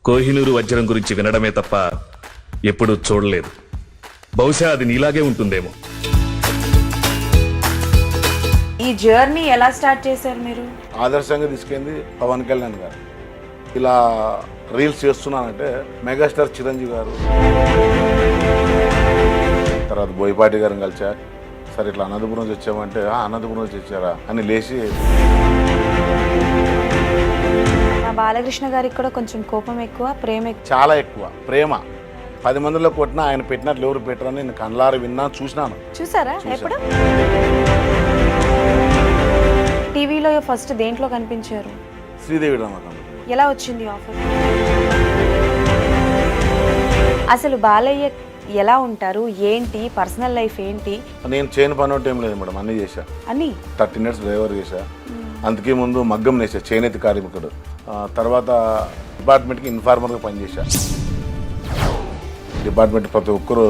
కోహినూరు వజ్రం గురించి వినడమే తప్ప ఎప్పుడూ చూడలేదు. బహుశా అది నీలాగే ఉంటుందేమో. ఈ జర్నీ ఎలా స్టార్ట్ చేశారు మీరు? ఆదర్శంగా తీసుకెళ్ళింది పవన్ కళ్యాణ్ గారు. ఇలా రీల్స్ చేస్తున్నానంటే మెగాస్టార్ చిరంజీవి గారు, తర్వాత బోయపాటి గారిని కలిసా. సరే ఇట్లా అనంతపురం నుంచి వచ్చామంటే అనంతపురం నుంచి వచ్చారా అని లేచి, నా బాలకృష్ణ గారికి కూడా కొంచెం కోపం ఎక్కువ, ప్రేమ ఎక్కువ. చాలా ఎక్కువ ప్రేమ. 10 మందిలో కొట్టినా ఆయన పెట్టినట్లు ఎవరు పెట్టరని నేను కళ్ళారు విన్నాను, చూసినాను. చూసారా ఎప్పుడు? టీవీలో ఫస్ట్ దేంట్లో కనిపించారు? Sridevi drama company. ఎలా వచ్చింది ఆఫర్? అసలు బాలయ్య ఎలా ఉంటారు, ఏంటి పర్సనల్ లైఫ్ ఏంటి? నేను చేయని పని ఒకటి ఏం లేదు మేడం, అన్నీ చేశా. అని 13 ఇయర్స్ డ్రైవర్ చేశా. అందుకే ముందు మగ్గం నేసా, చేనేత కార్మికుడు. తర్వాత డిపార్ట్మెంట్కి ఇన్ఫార్మర్గా పనిచేశా. డిపార్ట్మెంట్ ప్రతి ఒక్కరు.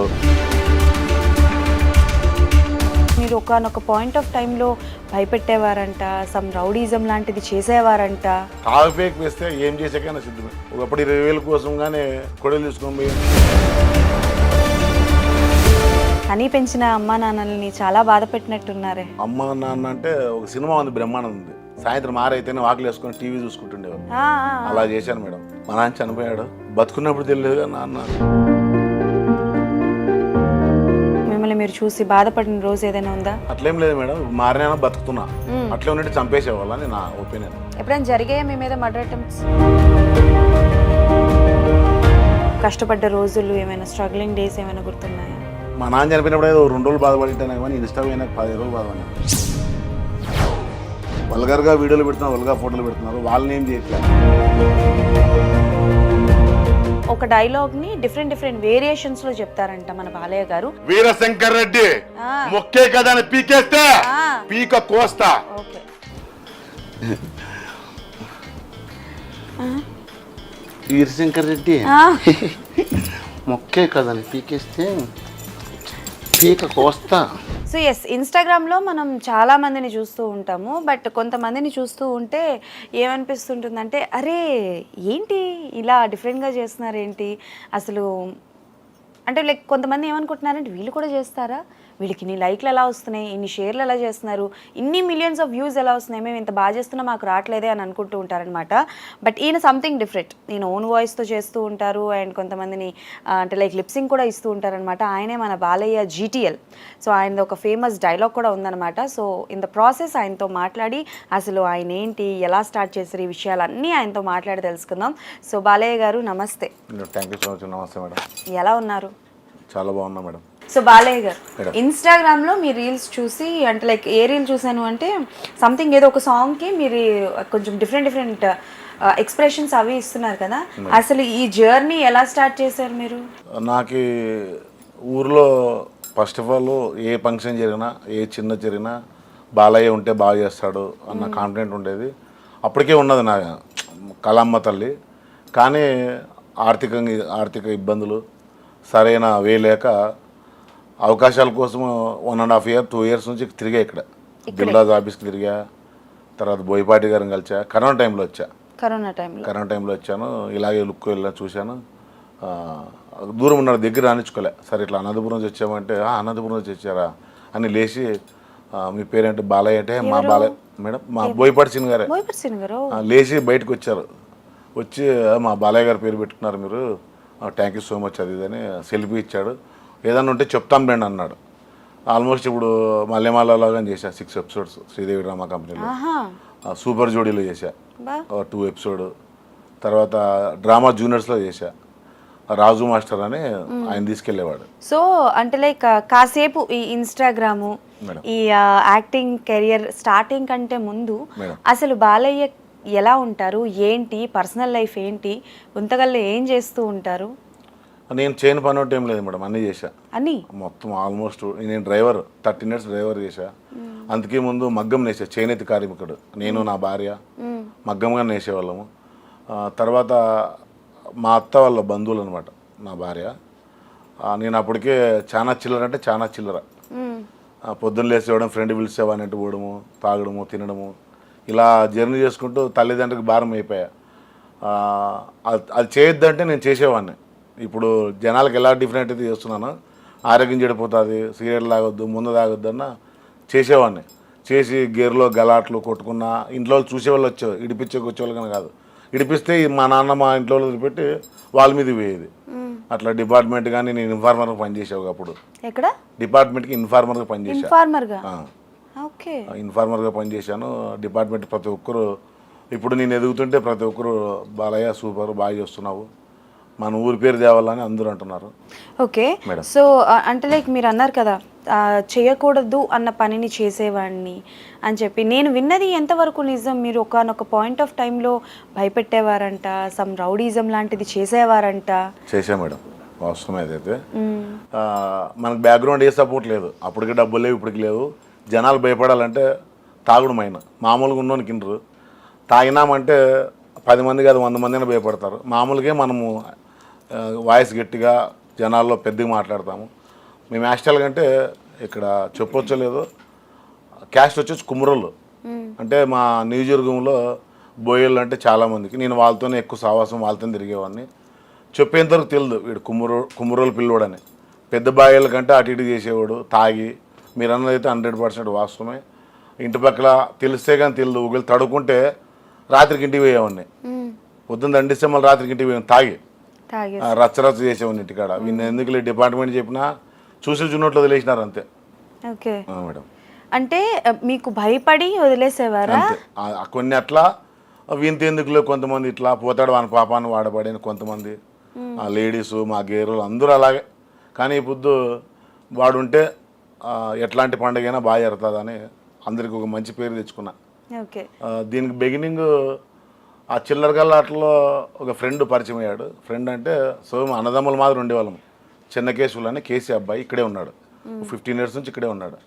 మీరు ఒకనొక పాయింట్ ఆఫ్ టైంలో భయపెట్టేవారంట, సమ్ రౌడీజం లాంటిది చేసేవారంట. తాగుపేకి వేస్తే ఏం చేసాకైనా సిద్ధమే. ఒకప్పుడు 20,000 కోసం కానీ కొడలు తీసుకొని పోయి. అని పెంచిన అమ్మా నాన్నల్ని చాలా బాధ పెట్టినట్టున్నారే. అమ్మ నాన్న అంటే ఒక సినిమా ఉంది, బ్రహ్మాండం ఉంది. సాయంత్రం ఆరైతేనే వాకిలు వేసుకొని టీవీ చూసుకుంటుండేవారు. అలా చేశాను మేడం. మా నాన్న చనిపోయాడు, బతుకున్నప్పుడు తెలియదుగా నాన్న. మిమ్మల్ని మీరు చూసి బాధపడిన రోజు ఏదైనా ఉందా? అట్లేం లేదు మేడం, మారినా బతుకుతున్నా. అట్లే ఉన్నట్టు చంపేసేవాళ్ళని నా ఒపీనియన్. ఎప్పుడైనా జరిగాయా మీ మీద మర్డర్ అటెంప్ట్స్? కష్టపడ్డ రోజులు ఏమైనా, స్ట్రగ్లింగ్ డేస్ ఏమైనా గుర్తున్నాయా? మా నాన్న చనిపోయినప్పుడు ఏదో 2 రోజులు బాధపడితేనే కానీ ఇన్స్టా అయినా 10 రోజులు బాధపడినా. వల్గర్గా వీడియోలు పెడుతున్నారు, వల్గా ఫోటోలు పెడుతున్నారు, వాళ్ళని ఏం చేయట్లేదు. ఒక డైలాగ్ ని డిఫరెంట్ వేరియేషన్స్ లో చెప్తారంట మన బాలయ్య గారు. వీరశంకర్ రెడ్డి మొక్కే కదా అని పీకేస్తే పీక కోస్తా. ఓకే. వీరశంకర్ రెడ్డి మొక్కే కదని పీకేస్తే పీక కోస్తా. సో ఎస్, ఇన్స్టాగ్రామ్లో మనం చాలా మందిని చూస్తూ ఉంటాము. బట్ కొంతమందిని చూస్తూ ఉంటే ఏమనిపిస్తుంటుందంటే, అరే ఏంటి ఇలా డిఫరెంట్గా చేస్తున్నారు ఏంటి అసలు అంటే, లైక్ కొంతమంది ఏమనుకుంటున్నారంటే వీళ్ళు కూడా చేస్తారా, వీళ్ళకి ఇన్ని లైక్లు ఎలా వస్తున్నాయి, ఇన్ని షేర్లు ఎలా చేస్తున్నారు, ఇన్ని మిలియన్స్ ఆఫ్ వ్యూస్ ఎలా వస్తున్నాయి, మేము ఇంత బాగా చేస్తున్నా మాకు రావట్లేదే అని అనుకుంటూ ఉంటారనమాట. బట్ ఈయన సంథింగ్ డిఫరెంట్. ఈయన ఓన్ వాయిస్తో చేస్తూ ఉంటారు. అండ్ కొంతమందిని అంటే లైక్ లిప్సింగ్ కూడా ఇస్తూ ఉంటారనమాట. ఆయనే మన బాలయ్య GTL. సో ఆయనది ఒక ఫేమస్ డైలాగ్ కూడా ఉందన్నమాట. సో ఇన్ ద ప్రాసెస్ ఆయనతో మాట్లాడి అసలు ఆయన ఏంటి, ఎలా స్టార్ట్ చేశారు, ఈ విషయాలన్నీ ఆయనతో మాట్లాడి తెలుసుకుందాం. సో బాలయ్య గారు నమస్తే. Thank you so much. నమస్తే మేడం. ఎలా ఉన్నారు? చాలా బాగున్నా మేడం. సో బాలయ్య గారు, ఇన్స్టాగ్రామ్లో మీ రీల్స్ చూసి, అంటే లైక్ ఏ రీల్ చూసాను అంటే సంథింగ్ ఏదో ఒక సాంగ్కి మీరు కొంచెం డిఫరెంట్ ఎక్స్ప్రెషన్స్ అవి ఇస్తున్నారు కదా, అసలు ఈ జర్నీ ఎలా స్టార్ట్ చేశారు మీరు? నాకు ఊర్లో first of all A function జరిగినా, ఏ చిన్న జరిగినా బాలయ్య ఉంటే బాగా చేస్తాడు అన్న కాన్ఫిడెంట్ ఉండేది. అప్పటికే ఉన్నది నా కళమ్మ తల్లి. కానీ ఆర్థిక ఇబ్బందులు, సరైన వే లేక అవకాశాల కోసం 1.5 year 2 years నుంచి తిరిగా. ఇక్కడ దిల్రాజ్ ఆఫీస్కి తిరిగా. తర్వాత బోయపాటి గారిని కలిసా. కరోనా టైంలో వచ్చా. కరోనా టైంలో వచ్చాను. ఇలాగే లుక్ వెళ్ళా, చూశాను. దూరం ఉన్నాడు, దగ్గర రానిచ్చుకోలే. సరే ఇట్లా అనంతపురం నుంచి వచ్చామంటే అనంతపురం నుంచి వచ్చారా అని లేచి, మీ పేరేంటి? బాలయ్య అంటే మా బాలయ్య మేడం, మా బోయపాటి సిన్ గారే. లేచి బయటకు వచ్చారు. వచ్చి మా బాలయ్య గారి పేరు పెట్టుకున్నారు మీరు, థ్యాంక్ యూ సో మచ్ అది ఇదని సెల్ఫీ ఇచ్చాడు. ఏదన్నా ఉంటే చెప్తాం రండి అన్నాడు. ఆల్మోస్ట్ ఇప్పుడు మల్లెమాలలాగా చేశా 6 episodes శ్రీదేవి డ్రామా కంపెనీలో. సూపర్ జోడీలో చేశా 2 episodes. తర్వాత డ్రామా జూనియర్స్లో చేశా. రాజు మాస్టర్ అని ఆయన తీసుకెళ్లేవాడు. సో అంటే లైక్ కాసేపు ఈ ఇన్స్టాగ్రాము, ఈ యాక్టింగ్ కెరియర్ స్టార్టింగ్ కంటే ముందు అసలు బాలయ్య ఎలా ఉంటారు, ఏంటి పర్సనల్ లైఫ్ ఏంటి, గుంతగల్లో ఏం చేస్తూ ఉంటారు? నేను చేయని పని ఒకటి ఏం లేదు మేడం, అన్నీ చేశా. అని మొత్తం ఆల్మోస్ట్ నేను డ్రైవర్ 13 years డ్రైవర్ చేశా. అందుకే ముందు మగ్గం నేసా, చేనేత కార్మికుడు. నేను నా భార్య మగ్గంగా నేసేవాళ్ళము. తర్వాత మా అత్త వాళ్ళ బంధువులు అనమాట నా భార్య. నేను అప్పటికే చాలా చిల్లర అంటే చాలా చిల్లర. పొద్దున్న లేసేవడం, ఫ్రెండ్ పిలిచేవాడిని అంటే పోవడము, తాగడము, తినడము, ఇలా జర్నీ చేసుకుంటూ తల్లిదండ్రులకు భారం అయిపోయా. అది చేయొద్దంటే నేను చేసేవాడిని. ఇప్పుడు జనాలకు ఎలా డిఫరెంట్ అయితే చేస్తున్నాను, ఆరోగ్యం చెడిపోతుంది, సిగరెట్ తాగొద్దు, ముందు తాగొద్దు అన్న చేసేవాడిని. చేసి గేర్లో గలాట్లు కొట్టుకున్నా ఇంట్లో వాళ్ళు చూసేవాళ్ళు వచ్చేవారు, వచ్చేవాళ్ళు కానీ కాదు. ఇడిపిస్తే మా నాన్న మా ఇంట్లో వాళ్ళు పెట్టి వాళ్ళ మీద పోయేది. అట్లా డిపార్ట్మెంట్ కానీ నేను ఇన్ఫార్మర్గా పనిచేసావు. అప్పుడు ఎక్కడ డిపార్ట్మెంట్కి ఇన్ఫార్మర్గా పనిచేసాను. ఇన్ఫార్మర్గా? ఓకే. ఇన్ఫార్మర్గా పనిచేశాను. డిపార్ట్మెంట్ ప్రతి ఒక్కరు ఇప్పుడు నేను ఎదుగుతుంటే ప్రతి ఒక్కరు బాలయ్య సూపర్, బాగా చేస్తున్నావు, మన ఊరి పేరు తేవాలని అందరూ అంటున్నారు. ఓకే. మేడం. సో అంటే లైక్ మీరు అన్నారు కదా చేయకూడదు అన్న పనిని చేసేవాడిని అని చెప్పి. నేను విన్నది ఎంతవరకు నిజం? మీరు ఒకనొక పాయింట్ ఆఫ్ టైంలో భయపెట్టేవారంట, సమ్ రౌడీజం లాంటిది చేసేవారంట. చేసా మేడం, వాస్తవం ఏదైతే. మనకు బ్యాక్గ్రౌండ్ ఏ సపోర్ట్ లేదు, అప్పటికి డబ్బులు లేవు, ఇప్పటికి లేవు. జనాలు భయపడాలంటే తాగుడు మైన, మామూలుగా ఉన్నోని కిండ్రు. తాగినామంటే 10 మంది కాదు 100 మంది అయినా భయపడతారు. మామూలుగా మనము వాయిస్ గట్టిగా జనాల్లో పెద్దగా మాట్లాడతాము. మేము యాస్టల్ కంటే ఇక్కడ చెప్పొచ్చో లేదో క్యాస్ట్ వచ్చేసి కుమ్మరోళ్ళు. అంటే మా నియోజకవర్గంలో బోయలు అంటే చాలామందికి, నేను వాళ్ళతోనే ఎక్కువ సావాసం, వాళ్ళతో తిరిగేవాడిని. చెప్పేంతవరకు తెలియదు వీడు కుమ్మరోళ్ళు పిల్లోడని. పెద్ద బాయ్యాల కంటే అటు ఇటు చేసేవాడు తాగి. మీరు అన్నది అయితే 100% వాస్తవమే. ఇంటి పక్కల తెలిస్తే కానీ తెలియదు. ఒకవేళ తడుకుంటే రాత్రికి ఇంటికి పోయేవాడిని, పొద్దున్న దండిస్తే మళ్ళీ రాత్రికి ఇంటికి పోయాను తాగి రచ్చరచ్చ చేసేవాడిని ఇంటికాడ. వీళ్ళు ఎందుకు డిపార్ట్మెంట్ చెప్పినా చూసి చూన్నట్లు వదిలేసినారు అంతే. Okay madam. అంటే మీకు భయపడి వదిలేసేవారా? కొన్ని అట్లా వీంత ఎందుకులో కొంతమంది ఇట్లా పోతాడు వాని పాపాన్ని వాడబడిన కొంతమంది లేడీస్, మా గేరులు అందరూ అలాగే. కానీ ఇప్పుడు వాడుంటే ఎట్లాంటి పండుగ అయినా బాగా జరుగుతుందని అందరికి ఒక మంచి పేరు తెచ్చుకున్నా. ఓకే. దీనికి బిగినింగ్ ఆ చిల్లర గల్లాట్లో ఒక ఫ్రెండ్ పరిచయం అయ్యాడు. ఫ్రెండ్ అంటే సో అన్నదమ్ముల మాదిరి ఉండేవాళ్ళం. చిన్న కేసులు అని కేసీ అబ్బాయి ఇక్కడే ఉన్నాడు, 15 years నుంచి ఇక్కడే ఉన్నాడు.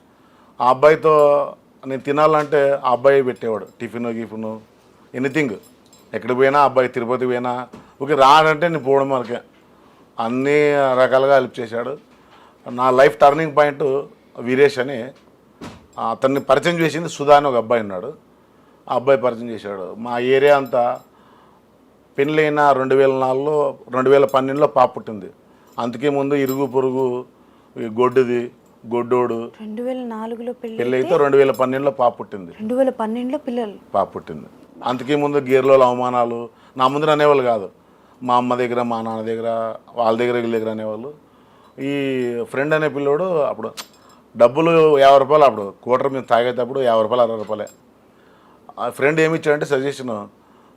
ఆ అబ్బాయితో నేను తినాలంటే ఆ అబ్బాయి పెట్టేవాడు టిఫిన్ గిఫిను ఎనీథింగ్. ఎక్కడికి పోయినా అబ్బాయి, తిరుపతి పోయినా ఓకే రానంటే నేను పోవడం వరకే. అన్ని రకాలుగా హెల్ప్ చేశాడు. నా లైఫ్ టర్నింగ్ పాయింట్ వీరేష్ అని, అతన్ని పరిచయం చేసింది సుధా అని ఒక అబ్బాయి ఉన్నాడు. ఆ అబ్బాయి పరిచయం చేశాడు. మా ఏరియా అంతా పెళ్ళైన 2004లో 2012లో పాప పుట్టింది. అందుకే ముందు ఇరుగు పొరుగు గొడ్డుది గొడ్డోడు 2004లో పెళ్ళి అయితే 2012లో పాప పుట్టింది. 2012లో పిల్లలు పాప పుట్టింది. అందుకే ముందు గేర్లో అవమానాలు నా ముందర అనేవాళ్ళు కాదు. మా అమ్మ దగ్గర, మా నాన్న దగ్గర, వాళ్ళ దగ్గర, వీళ్ళ దగ్గర అనేవాళ్ళు. ఈ ఫ్రెండ్ అనే పిల్లోడు అప్పుడు డబ్బులు 50 రూపాయలు, అప్పుడు క్వార్టర్ మేము తాగేటప్పుడు 50 రూపాయలు 60 రూపాయలే. ఆ ఫ్రెండ్ ఏమి ఇచ్చాడంటే సజెషన్,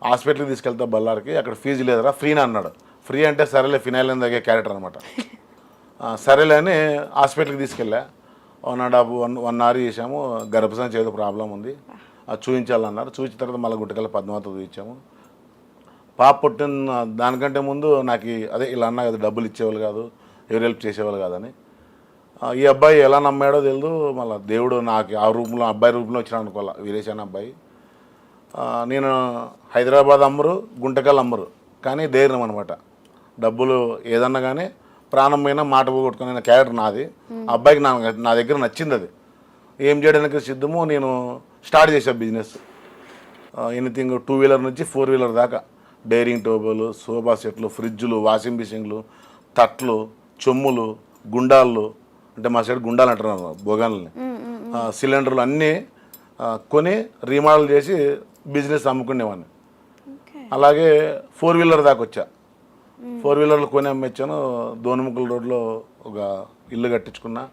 హాస్పిటల్కి తీసుకెళ్తా బళ్ళారికి, అక్కడ ఫీజు లేదరా ఫ్రీనా అన్నాడు. ఫ్రీ అంటే సరేలే, ఫినాయిల్ అని తగ్గే క్యారెక్టర్ అనమాట. సరేలే అని హాస్పిటల్కి తీసుకెళ్ళా. 1.5 hour చేసాము. గర్భసంచి ఏదో ప్రాబ్లం ఉంది, అది చూపించాలన్నారు. చూపించిన తర్వాత మళ్ళీ గుట్టకల్లా పద్మావతి చూపించాము. పాప పుట్టిన దానికంటే ముందు నాకు అదే ఇలా అన్నా కదా, డబ్బులు ఇచ్చేవాళ్ళు కాదు, ఎవరు హెల్ప్ చేసేవాళ్ళు కాదని. ఈ అబ్బాయి ఎలా నమ్మాడో తెలియదు. మళ్ళీ దేవుడు నాకు ఆ రూపంలో, అబ్బాయి రూపంలో వచ్చినా అనుకోవాలా, వీరేష్ అనే అబ్బాయి. నేను హైదరాబాద్ అమ్మరు, గుంటకల్ అమ్మరు, కానీ ధైర్యం అనమాట. డబ్బులు ఏదన్నా కానీ ప్రాణం పైన మాట పోగొట్టుకునే క్యారెక్టర్ నాది. అబ్బాయికి నా దగ్గర నచ్చింది. అది ఏం చేయడానికి సిద్ధమో. నేను స్టార్ట్ చేశాను బిజినెస్. ఎనీథింగ్ 2 wheeler నుంచి 4 wheeler దాకా, డైరింగ్ టేబుల్, సోఫా సెట్లు, ఫ్రిడ్జ్లు, వాషింగ్ మిషన్లు, తట్లు, చెమ్ములు, గుండాళ్ళు, అంటే మా సైడ్ గుండాలు అంటున్నారు బొగాలని, సిలిండర్లు అన్నీ కొని రీమోడల్ చేసి బిజినెస్ అమ్ముకునేవాడిని. అలాగే 4 wheeler దాకా వచ్చా. 4 wheelerలు కొని అమ్మేచ్చాను. దోనముక్కల రోడ్లో ఒక ఇల్లు కట్టించుకున్నా.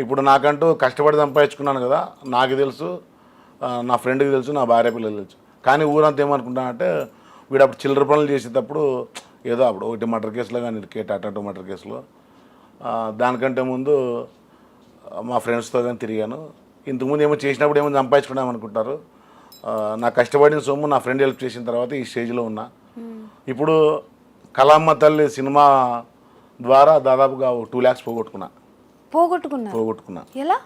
ఇప్పుడు నాకంటూ కష్టపడి సంపాదించుకున్నాను కదా, నాకు తెలుసు, నా ఫ్రెండ్కి తెలుసు, నా భార్య పిల్లలు తెలుసు. కానీ ఊరంతా ఏమనుకుంటానంటే వీడు అప్పుడు చిల్లర పనులు చేసేటప్పుడు ఏదో అప్పుడు ఒకటి మర్డర్ కేసులో కానీ అటెంప్ట్ మర్డర్ కేసులో, దానికంటే ముందు మా ఫ్రెండ్స్తో కానీ తిరిగాను. ఇంతకుముందు ఏమో చేసినప్పుడు ఏమో సంపాదించుకున్నాం అనుకుంటారు. నా కష్టపడిన సొమ్ము నా ఫ్రెండ్ హెల్ప్ చేసిన తర్వాత ఈ స్టేజ్లో ఉన్నా. ఇప్పుడు కళామ్మ తల్లి సినిమా ద్వారా దాదాపుగా 2 lakhs పోగొట్టుకున్నా. ఎలా?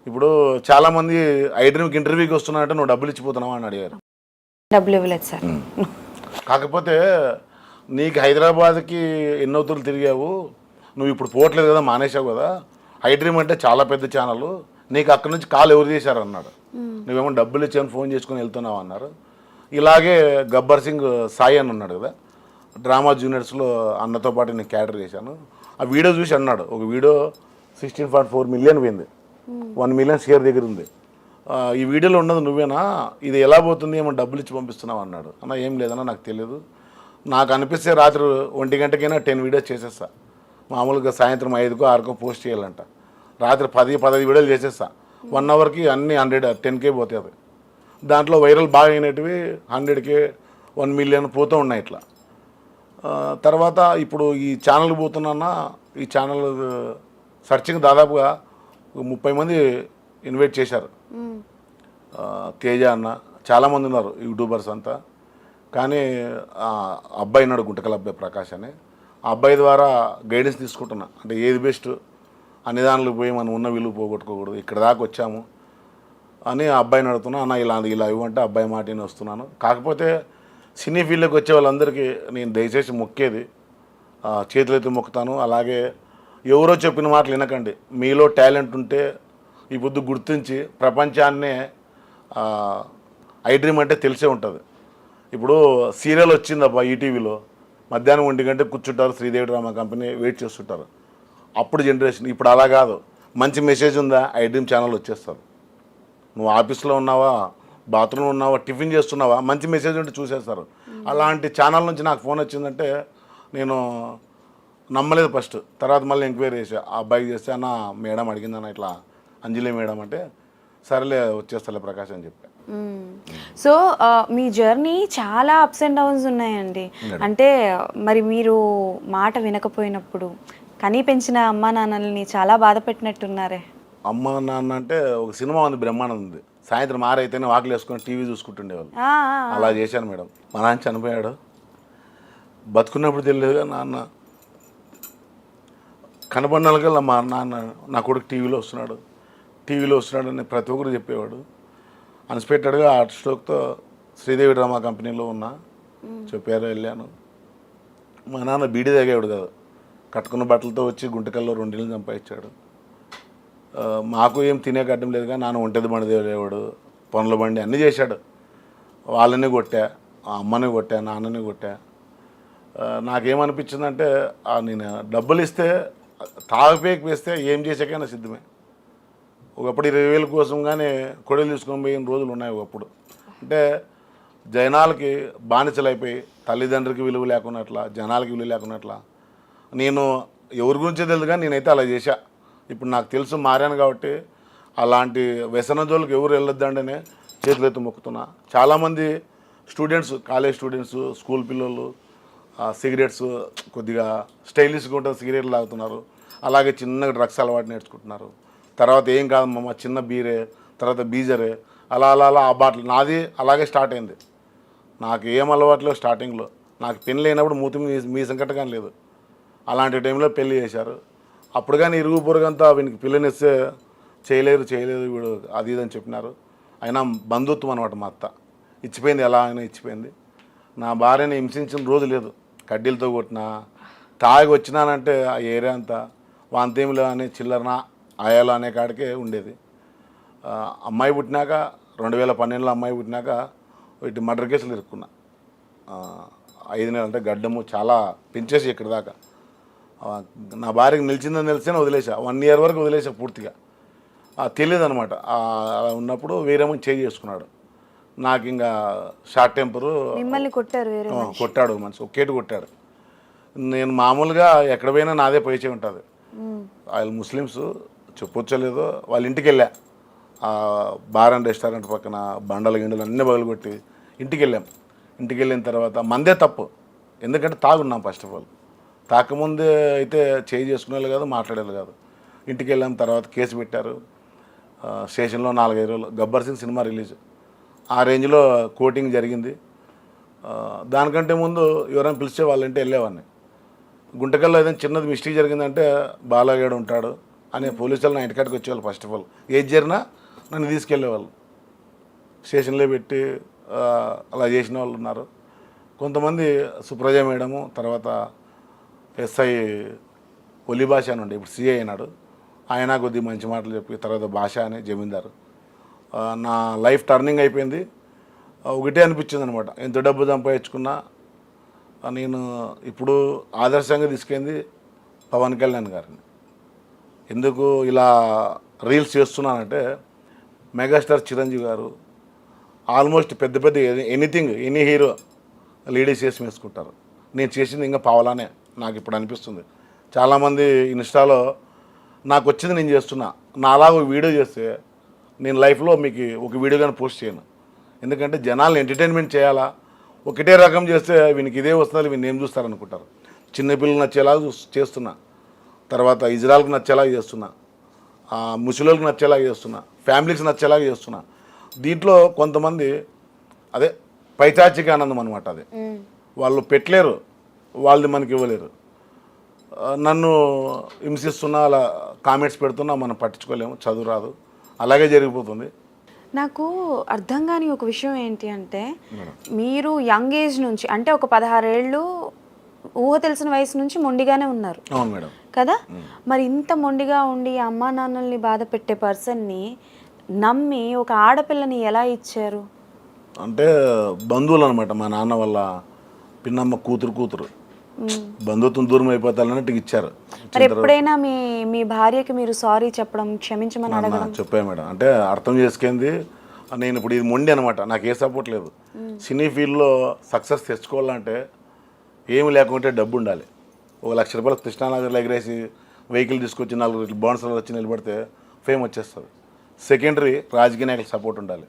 ఇప్పుడు చాలామంది ఐడ్రీమ్కి ఇంటర్వ్యూకి వస్తున్నారంటే నువ్వు డబ్బులు ఇచ్చిపోతున్నావా అని అడిగారు. డబ్బులు ఇవ్వలేదు సార్. కాకపోతే నీకు హైదరాబాద్కి ఎన్నోతులు తిరిగావు, నువ్వు ఇప్పుడు పోవట్లేదు కదా, మానేసావు కదా. ఐడ్రీమ్ అంటే చాలా పెద్ద ఛానల్, నీకు అక్కడి నుంచి కాల్ ఎవరు చేశారు అన్నాడు. నువ్వేమో డబ్బులు ఇచ్చాను ఫోన్ చేసుకుని వెళ్తున్నావు అన్నారు. ఇలాగే గబ్బర్ సింగ్ సాయి అని ఉన్నాడు కదా, డ్రామా జూనియర్స్లో అన్నతో పాటు నేను క్యాటర్ చేశాను. ఆ వీడియో చూసి అన్నాడు, ఒక వీడియో 16.4 మిలియన్ పోయింది, 1 మిలియన్ షేర్ దగ్గర ఉంది. ఈ వీడియోలో ఉన్నది నువ్వేనా, ఇది ఎలా పోతుంది, ఏమో డబ్బులు ఇచ్చి పంపిస్తున్నావు అన్నాడు. అన్న ఏం లేదన్నా నాకు తెలియదు, నాకు అనిపిస్తే రాత్రి 1 గంటకైనా 10 వీడియోస్ చేసేస్తా. మామూలుగా సాయంత్రం 5కో 6కో పోస్ట్ చేయాలంట, రాత్రి 10-15 వీడియోలు చేసేస్తా. 1 అవర్కి అన్ని 10K పోతాయి. దాంట్లో వైరల్ బాగా అయినటివి 100K 1 మిలియన్ పోతూ ఉన్నాయి ఇట్లా. తర్వాత ఇప్పుడు ఈ ఛానల్కి పోతున్నా, ఈ ఛానల్ సర్చింగ్ దాదాపుగా 30 మంది ఇన్వైట్ చేశారు. తేజ అన్న చాలామంది ఉన్నారు యూట్యూబర్స్ అంతా. కానీ అబ్బాయి ఉన్నాడు గుంటకల్ అబ్బాయి ప్రకాష్ అని, ఆ అబ్బాయి ద్వారా గైడెన్స్ తీసుకుంటున్నా. అంటే ఏది బెస్ట్ అన్ని దానిలో పోయి మనం ఉన్న విలువ పోగొట్టుకోకూడదు, ఇక్కడ దాకా వచ్చాము అని ఆ అబ్బాయిని అడుగుతున్నా. అన్న ఇలా ఇవ్వంటే అబ్బాయి మాటని వస్తున్నాను. కాకపోతే సినీ ఫీల్డ్కి వచ్చే వాళ్ళందరికీ నేను దయచేసి మొక్కేది, చేతులైతే మొక్కుతాను. అలాగే ఎవరో చెప్పిన మాటలు వినకండి. మీలో టాలెంట్ ఉంటే ఈ పొద్దు గుర్తించి ప్రపంచాన్నే ఐ డ్రీమ్ అంటే తెలిసే ఉంటుంది. ఇప్పుడు సీరియల్ వచ్చిందబ్బా ఈటీవీలో, మధ్యాహ్నం 1 గంటకు కూర్చుంటారు, శ్రీదేవి డ్రామా కంపెనీ వెయిట్ చేస్తుంటారు. అప్పుడు జనరేషన్. ఇప్పుడు అలా కాదు, మంచి మెసేజ్ ఉందా ఐ డ్రీమ్ ఛానల్ వచ్చేస్తారు. నువ్వు ఆఫీస్లో ఉన్నావా, బాత్రూంలో ఉన్నావా, టిఫిన్ చేస్తున్నావా, మంచి మెసేజ్ ఉంటే చూసేస్తారు. అలాంటి ఛానల్ నుంచి నాకు ఫోన్ వచ్చిందంటే నేను నమ్మలేదు ఫస్ట్. తర్వాత మళ్ళీ ఎంక్వైరీ చేసా, ఆ అబ్బాయికి చేస్తే అన్న మేడం అడిగిందన్న ఇట్లా అంజలి మేడం అంటే, సరేలే వచ్చేస్తాలే ప్రకాష్ అని చెప్పా. సో మీ జర్నీ చాలా అప్స్ అండ్ డౌన్స్ ఉన్నాయండి. అంటే మరి మీరు మాట వినకపోయినప్పుడు కనీ పెంచిన అమ్మా నాన్నల్ని చాలా బాధ పెట్టినట్టున్నారే. అమ్మ నాన్న అంటే ఒక సినిమా ఉంది, బ్రహ్మాండం ఉంది, సాయంత్రం 6 అయితేనే వాకిలు వేసుకొని టీవీ చూసుకుంటుండేవాళ్ళు. అలా చేశాను మేడం. మా నాన్న చనిపోయాడు, బతుకున్నప్పుడు తెలియదుగా నాన్న కనబడినకల్లా మా నాన్న నా కొడుకు టీవీలో వస్తున్నాడు అని ప్రతి ఒక్కరు చెప్పేవాడు. అన్ఎక్స్పెక్టెడ్గా హార్ట్ స్ట్రోక్తో శ్రీదేవి డ్రామా కంపెనీలో ఉన్నా, చెప్పారు, వెళ్ళాను. మా నాన్న బీడీ తాగేవాడు కాదు, కట్టుకున్న బట్టలతో వచ్చి గుంటకల్లో 2 ఇళ్ళు సంపాదించాడు. మాకు ఏం తినే అడ్డం లేదు, కానీ నాన్న ఒంటెది బండి తేలేవాడు, పనుల బండి అన్నీ చేశాడు. వాళ్ళని కొట్టా, ఆ అమ్మని కొట్టా, నాన్నని కొట్టా. నాకేమనిపించిందంటే నేను డబ్బులు ఇస్తే తాగుపేకి వేస్తే ఏం చేసాకైనా సిద్ధమే. ఒకప్పుడు 20,000 కోసం కానీ కొడలు తీసుకొని పోయిన రోజులు ఉన్నాయి ఒకప్పుడు. అంటే జనాలకి బానిసలైపోయి తల్లిదండ్రులకి విలువ లేకున్నట్లా, జనాలకి విలువ లేకున్నట్లా. నేను ఎవరి గురించో తెలియదు కానీ నేనైతే అలా చేశా. ఇప్పుడు నాకు తెలుసు, మారాను కాబట్టి అలాంటి వ్యసన జోలికి ఎవరు వెళ్ళొద్దంటేనే చేతులెత్తి మొక్కుతున్నా. చాలామంది స్టూడెంట్స్, కాలేజ్ స్టూడెంట్స్, స్కూల్ పిల్లలు సిగరెట్స్ కొద్దిగా స్టైలిష్గా ఉంటుంది, సిగరెట్లు తాగుతున్నారు. అలాగే చిన్నగా డ్రగ్స్ అలవాటు నేర్చుకుంటున్నారు. తర్వాత ఏం కాదమ్మా చిన్న బీరే, తర్వాత బీజరే, అలా అలా అలా ఆ బాటలు. నాది అలాగే స్టార్ట్ అయింది. నాకు ఏం అలవాట్లేదు స్టార్టింగ్లో. నాకు పెళ్ళి అయినప్పుడు మూతి మీ సంకటం లేదు. అలాంటి టైంలో పెళ్ళి చేశారు. అప్పుడు కానీ ఇరుగు పొరుగంతా వీనికి పిల్లనిస్తే చేయలేరు వీడు అది ఇది అని చెప్పినారు. అయినా బంధుత్వం అనమాట. మా అత్త ఇచ్చిపోయింది, ఎలా అయినా ఇచ్చిపోయింది. నా భార్యని హింసించిన రోజు లేదు. కడ్డీలతో కొట్టినా, తాగి వచ్చినానంటే ఆ ఏరియా అంతా వాంతేమిలో అనే చిల్లరన ఆయాలో అనే కాడికే ఉండేది. అమ్మాయి పుట్టినాక 2012లో అమ్మాయి పుట్టినాక వీటి మర్డర్ కేసులు ఇరుక్కున్నా. 5 నెలలు అంటే గడ్డము చాలా పెంచేసి ఇక్కడ దాకా. నా భార్యకి నిలిచిందని తెలిస్తేనే వదిలేసా. 1 ఇయర్ వరకు వదిలేసా పూర్తిగా. తెలియదు అనమాట. అలా ఉన్నప్పుడు వేరేమని చేంజ్ చేసుకున్నాడు. నాకు ఇంకా షార్ట్ టెంపరు, కొట్టాడు మనిషి, ఒకేటి కొట్టాడు. నేను మామూలుగా ఎక్కడ పోయినా నాదే పైచే ఉంటుంది. వాళ్ళు ముస్లిమ్స్ చెప్పొచ్చలేదో, వాళ్ళ ఇంటికి వెళ్ళా. బార్ అండ్ రెస్టారెంట్ పక్కన బండలు గిండలు అన్నీ పగలగొట్టి ఇంటికి వెళ్ళాం. ఇంటికి వెళ్ళిన తర్వాత మందే తప్పు, ఎందుకంటే తాగున్నాం. ఫస్ట్ ఆఫ్ ఆల్ తాకముందే అయితే చేంజ్ చేసుకునేది కాదు, మాట్లాడేది కాదు. ఇంటికి వెళ్ళాం. తర్వాత కేసు పెట్టారు స్టేషన్లో. 4-5 రోజులు గబ్బర్ సింగ్ సినిమా రిలీజ్, ఆ రేంజ్లో కోటింగ్ జరిగింది. దానికంటే ముందు ఎవరైనా పిలిచే వాళ్ళంటే వెళ్ళేవాడిని. గుంటకల్లో ఏదైనా చిన్నది మిస్టేక్ జరిగిందంటే బాలాగాడు ఉంటాడు అనే పోలీసులు నా ఇంటికాడికి వచ్చేవాళ్ళు. ఫస్ట్ ఆఫ్ ఆల్ ఏది జరిగినా నన్ను తీసుకెళ్ళేవాళ్ళు, స్టేషన్లో పెట్టి అలా చేసిన వాళ్ళు ఉన్నారు. కొంతమంది సుప్రజ మేడము, తర్వాత ఎస్ఐ ఒలి భాష అని ఉండే, ఇప్పుడు సిఐ అయినాడు. ఆయన కొద్దిగా మంచి మాటలు చెప్పి, తర్వాత భాష అని జమీందారు. నా లైఫ్ టర్నింగ్ అయిపోయింది. ఒకటే అనిపించింది అనమాట. ఎంత డబ్బు సంపాదించుకున్నా నేను ఇప్పుడు ఆదర్శంగా తీసుకెళ్ళింది పవన్ కళ్యాణ్ గారిని. ఎందుకు ఇలా రీల్స్ చేస్తున్నానంటే మెగాస్టార్ చిరంజీవి గారు ఆల్మోస్ట్ పెద్ద పెద్ద ఎనీ హీరో లేడీస్ చేసి వేసుకుంటారు. నేను చేసింది ఇంకా పావలానే నాకు ఇప్పుడు అనిపిస్తుంది. చాలామంది ఇన్స్టాలో నాకు వచ్చింది నేను చేస్తున్నా, నాలాగా ఒక వీడియో చేస్తే నేను లైఫ్లో మీకు ఒక వీడియో కానీ పోస్ట్ చేయను. ఎందుకంటే జనాలను ఎంటర్టైన్మెంట్ చేయాలా, ఒకటే రకం చేస్తే వీనికి ఇదే వస్తుంది, వీళ్ళు ఏం చూస్తారనుకుంటారు. చిన్నపిల్లలు నచ్చేలాగా చేస్తున్నా, తర్వాత ఇజ్రాయల్కి నచ్చేలాగా చేస్తున్నా, ముసలిలకు నచ్చేలాగా చేస్తున్నా, ఫ్యామిలీకి నచ్చేలాగా చేస్తున్నా. దీంట్లో కొంతమంది అదే పైచాచిక ఆనందం అనమాట. అది వాళ్ళు పెట్టలేరు, వాళ్ళది మనకి ఇవ్వలేరు. నన్ను హింసిస్తున్నా, అలా కామెంట్స్ పెడుతున్నా మనం పట్టించుకోలేము, చదువు రాదు, అలాగే జరిగిపోతుంది. నాకు అర్థం కాని ఒక విషయం ఏంటి అంటే, మీరు యంగ్ ఏజ్ నుంచి అంటే ఒక 16 ఏళ్ళు ఊహ తెలిసిన వయసు నుంచి మొండిగానే ఉన్నారు. అవును మేడం. కదా, మరి ఇంత మొండిగా ఉండి అమ్మా నాన్నల్ని బాధ పెట్టే పర్సన్ని నమ్మి ఒక ఆడపిల్లని ఎలా ఇచ్చారు? అంటే బంధువులు అనమాట, మా నాన్న వాళ్ళ పిన్నమ్మ కూతురు బంధుత్వం దూరం అయిపోతారన్నట్టు ఇచ్చారు. మరి ఎప్పుడైనా మీ భార్యకి మీరు సారీ చెప్పడం, క్షమించమని అడగడం? చెప్పాను మేడం. అంటే అర్థం చేసుకుంది నేను ఇప్పుడు ఇది మొండి అనమాట, నాకు ఏ సపోర్ట్ లేదు. సినీ ఫీల్డ్లో సక్సెస్ తెచ్చుకోవాలంటే ఏమి లేకుంటే డబ్బు ఉండాలి. 1 లక్ష రూపాయలు కృష్ణానగర్లో ఎగరేసి వెహికల్ తీసుకొచ్చి 4 బౌన్సర్లు వచ్చి నిలబడితే ఫేమ్ వచ్చేస్తుంది. సెకండరీ రాజకీయ నాయకుల సపోర్ట్ ఉండాలి.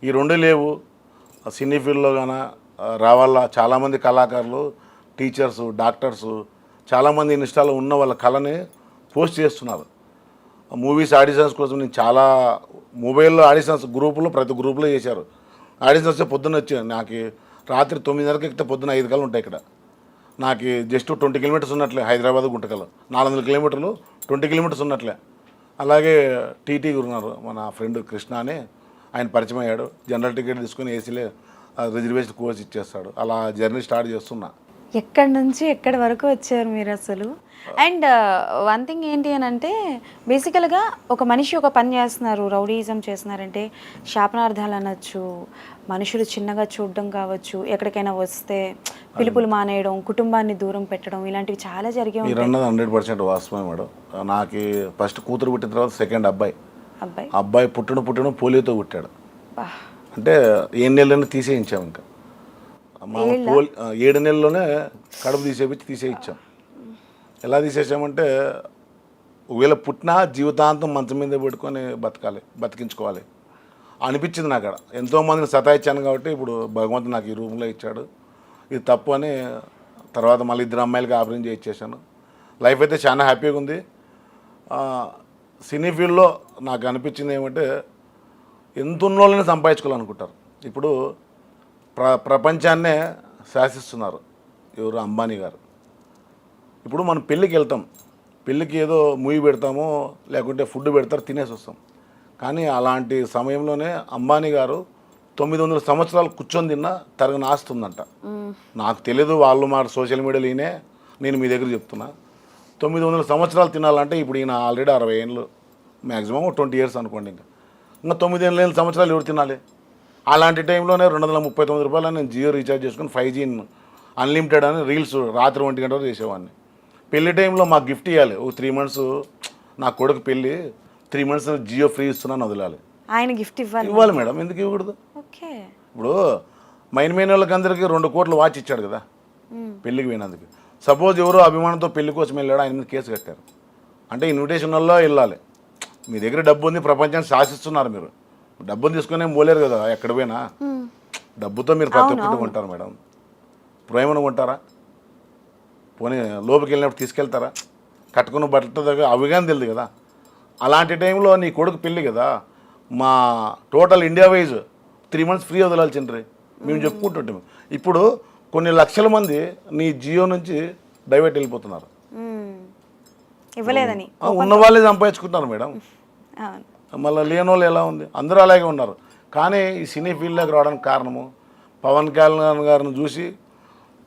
ఈ 2 లేవు. సినీ ఫీల్డ్లో కానీ రావాలా, చాలామంది కళాకారులు, టీచర్సు, డాక్టర్సు చాలామంది ఇన్స్టాలో ఉన్న వాళ్ళ కళని పోస్ట్ చేస్తున్నారు. మూవీస్ ఆడిషన్స్ కోసం నేను చాలా మొబైల్లో ఆడిషన్స్ గ్రూపులో ప్రతి గ్రూపులో చేశారు. ఆడిషన్స్ పొద్దున్న వచ్చాను, నాకు రాత్రి 9:30కి ఎక్కితే పొద్దున్న 5 కల్లా ఉంటాయి ఇక్కడ. నాకు జస్ట్ 20 కిలోమీటర్స్ ఉన్నట్లే హైదరాబాద్ గుంటకల్, 400 కిలోమీటర్లు 20 కిలోమీటర్స్ ఉన్నట్లే. అలాగే టీటీ ఉన్నారు, మన ఫ్రెండ్ కృష్ణ అని, ఆయన పరిచయం అయ్యాడు. జనరల్ టికెట్ తీసుకొని ఏసీలే రిజర్వేషన్ కోర్స్ ఇచ్చేస్తాడు. అలా జర్నీ స్టార్ట్ చేస్తున్నా. ఎక్కడి నుంచి ఎక్కడి వరకు వచ్చారు మీరు అసలు? అండ్ వన్ థింగ్ ఏంటి అని అంటే, బేసికల్గా ఒక మనిషి ఒక పని చేస్తున్నారు, రౌడీయిజం చేస్తున్నారంటే శాపనార్థాలు అనొచ్చు, మనుషులు చిన్నగా చూడడం కావచ్చు, ఎక్కడికైనా వస్తే పిలుపులు మానేయడం, కుటుంబాన్ని దూరం పెట్టడం, ఇలాంటివి చాలా జరిగే మీరు అన్నది 100% వాస్తవమే మేడం. నాకు ఫస్ట్ కూతురు పుట్టిన తర్వాత సెకండ్ అబ్బాయి పుట్టడం పోలియోతో పుట్టాడు. అంటే 7 నెలలను తీసేయించాం. ఇంకా మా 7 నెలల్లోనే కడుపు తీసేయించాం. ఎలా తీసేసామంటే, ఒకవేళ పుట్టినా జీవితాంతం మంచం మీద పెట్టుకొని బతికించుకోవాలి అనిపించింది నాకు. అక్కడ ఎంతోమందిని సతాయించాను కాబట్టి ఇప్పుడు భగవంతుడు నాకు ఈ రూమ్లో ఇచ్చాడు. ఇది తప్పు అని తర్వాత మళ్ళీ 2 అమ్మాయిలకి ఆపరేషన్ చేయించేసాను. లైఫ్ అయితే చాలా హ్యాపీగా ఉంది. సినీ ఫీల్డ్లో నాకు అనిపించింది ఏమంటే, ఎంత ఉన్నోళ్ళని సంపాదించుకోవాలనుకుంటారు. ఇప్పుడు ప్రపంచాన్నే శాసిస్తున్నారు ఎవరు, అంబానీ గారు. ఇప్పుడు మనం పెళ్ళికి వెళ్తాం, పెళ్ళికి ఏదో మూవీ పెడతామో లేకుంటే ఫుడ్ పెడతారు, తినేసి వస్తాం. కానీ అలాంటి సమయంలోనే అంబానీ గారు 900 సంవత్సరాలు కూర్చొని తిన్నా తరగని ఆస్తుందంట. నాకు తెలీదు, వాళ్ళు మా సోషల్ మీడియాలో ఈయనే, నేను మీ దగ్గర చెప్తున్నా. 900 సంవత్సరాలు తినాలంటే ఇప్పుడు ఈయన ఆల్రెడీ 60 ఏళ్ళు, మ్యాక్సిమం 20 ఇయర్స్ అనుకోండి. ఇంకా 9 సంవత్సరాలు ఎవరు తినాలి? అలాంటి టైంలోనే 239 రూపాయలు నేను జియో రీఛార్జ్ చేసుకుని 5G అన్లిమిటెడ్ అని రీల్స్ రాత్రి 1 గంట వరకు చేసేవాడిని. పెళ్లి టైంలో మాకు గిఫ్ట్ ఇవ్వాలి. ఒక 3 మంత్స్ నా కొడుకు పెళ్ళి, 3 మంత్స్ జియో ఫ్రీ ఇస్తున్నాను, వదలాలి. ఆయన గిఫ్ట్ ఇవ్వాలి మేడం, ఎందుకు ఇవ్వకూడదు? ఇప్పుడు మైన్ వాళ్ళకి అందరికీ 2 కోట్ల వాచ్ ఇచ్చాడు కదా పెళ్ళికి పోయినందుకు. సపోజ్ ఎవరో అభిమానంతో పెళ్లి కోసం వెళ్ళాడు, ఆయన మీద కేసు కట్టారు అంటే ఇన్విటేషన్ వల్ల వెళ్ళాలి. మీ దగ్గర డబ్బు ఉంది, ప్రపంచాన్ని శాసిస్తున్నారు మీరు. డబ్బుని తీసుకునే పోలేరు కదా ఎక్కడ పోయినా. డబ్బుతో మీరు ప్రతి ఒక్కటి కొంటారు మేడం. ప్రేమను కొంటారా? పోనీ లోపలికి వెళ్ళినప్పుడు తీసుకెళ్తారా? కట్టుకున్న బట్టలతో దగ్గర అవి కానీ తెలియదు కదా. అలాంటి టైంలో నీ కొడుకు పెళ్ళి కదా, మా total India wise 3 months free వదలాల్సిండ్రి మేము చెప్పుకుంటుంటాం. ఇప్పుడు కొన్ని లక్షల మంది నీ జియో నుంచి డైవర్ట్ వెళ్ళిపోతున్నారు. ఇవ్వలేదని ఉన్న వాళ్ళే సంపాదించుకుంటున్నారు మేడం. మళ్ళీ లేని వాళ్ళు ఎలా ఉంది? అందరూ అలాగే ఉన్నారు. కానీ ఈ సినీ ఫీల్డ్లోకి రావడానికి కారణము పవన్ కళ్యాణ్ గారిని చూసి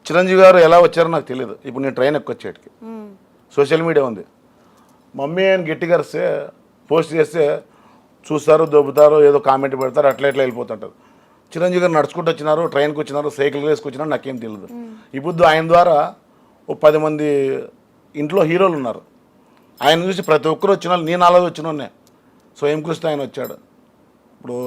చిరంజీవి గారు ఎలా వచ్చారో నాకు తెలియదు. ఇప్పుడు నేను ట్రైన్ ఎక్కొచ్చేటికి సోషల్ మీడియా ఉంది, మమ్మీ అని గట్టిగా వస్తే పోస్ట్ చేస్తే చూస్తారు, దొబ్బుతారు, ఏదో కామెంట్ పెడతారు, అట్లా ఇట్లా వెళ్ళిపోతుంటారు. చిరంజీవి గారు నడుచుకుంటూ వచ్చినారు, ట్రైన్కి వచ్చినారు, సైకిల్ వేసుకొచ్చినారు, నాకేం తెలియదు. ఇప్పుడు ఆయన ద్వారా ఓ 10 మంది ఇంట్లో హీరోలు ఉన్నారు. ఆయన చూసి ప్రతి ఒక్కరు వచ్చిన నేను అలా వచ్చిన స్వయం కృష్ణ ఆయన వచ్చాడు. ఇప్పుడు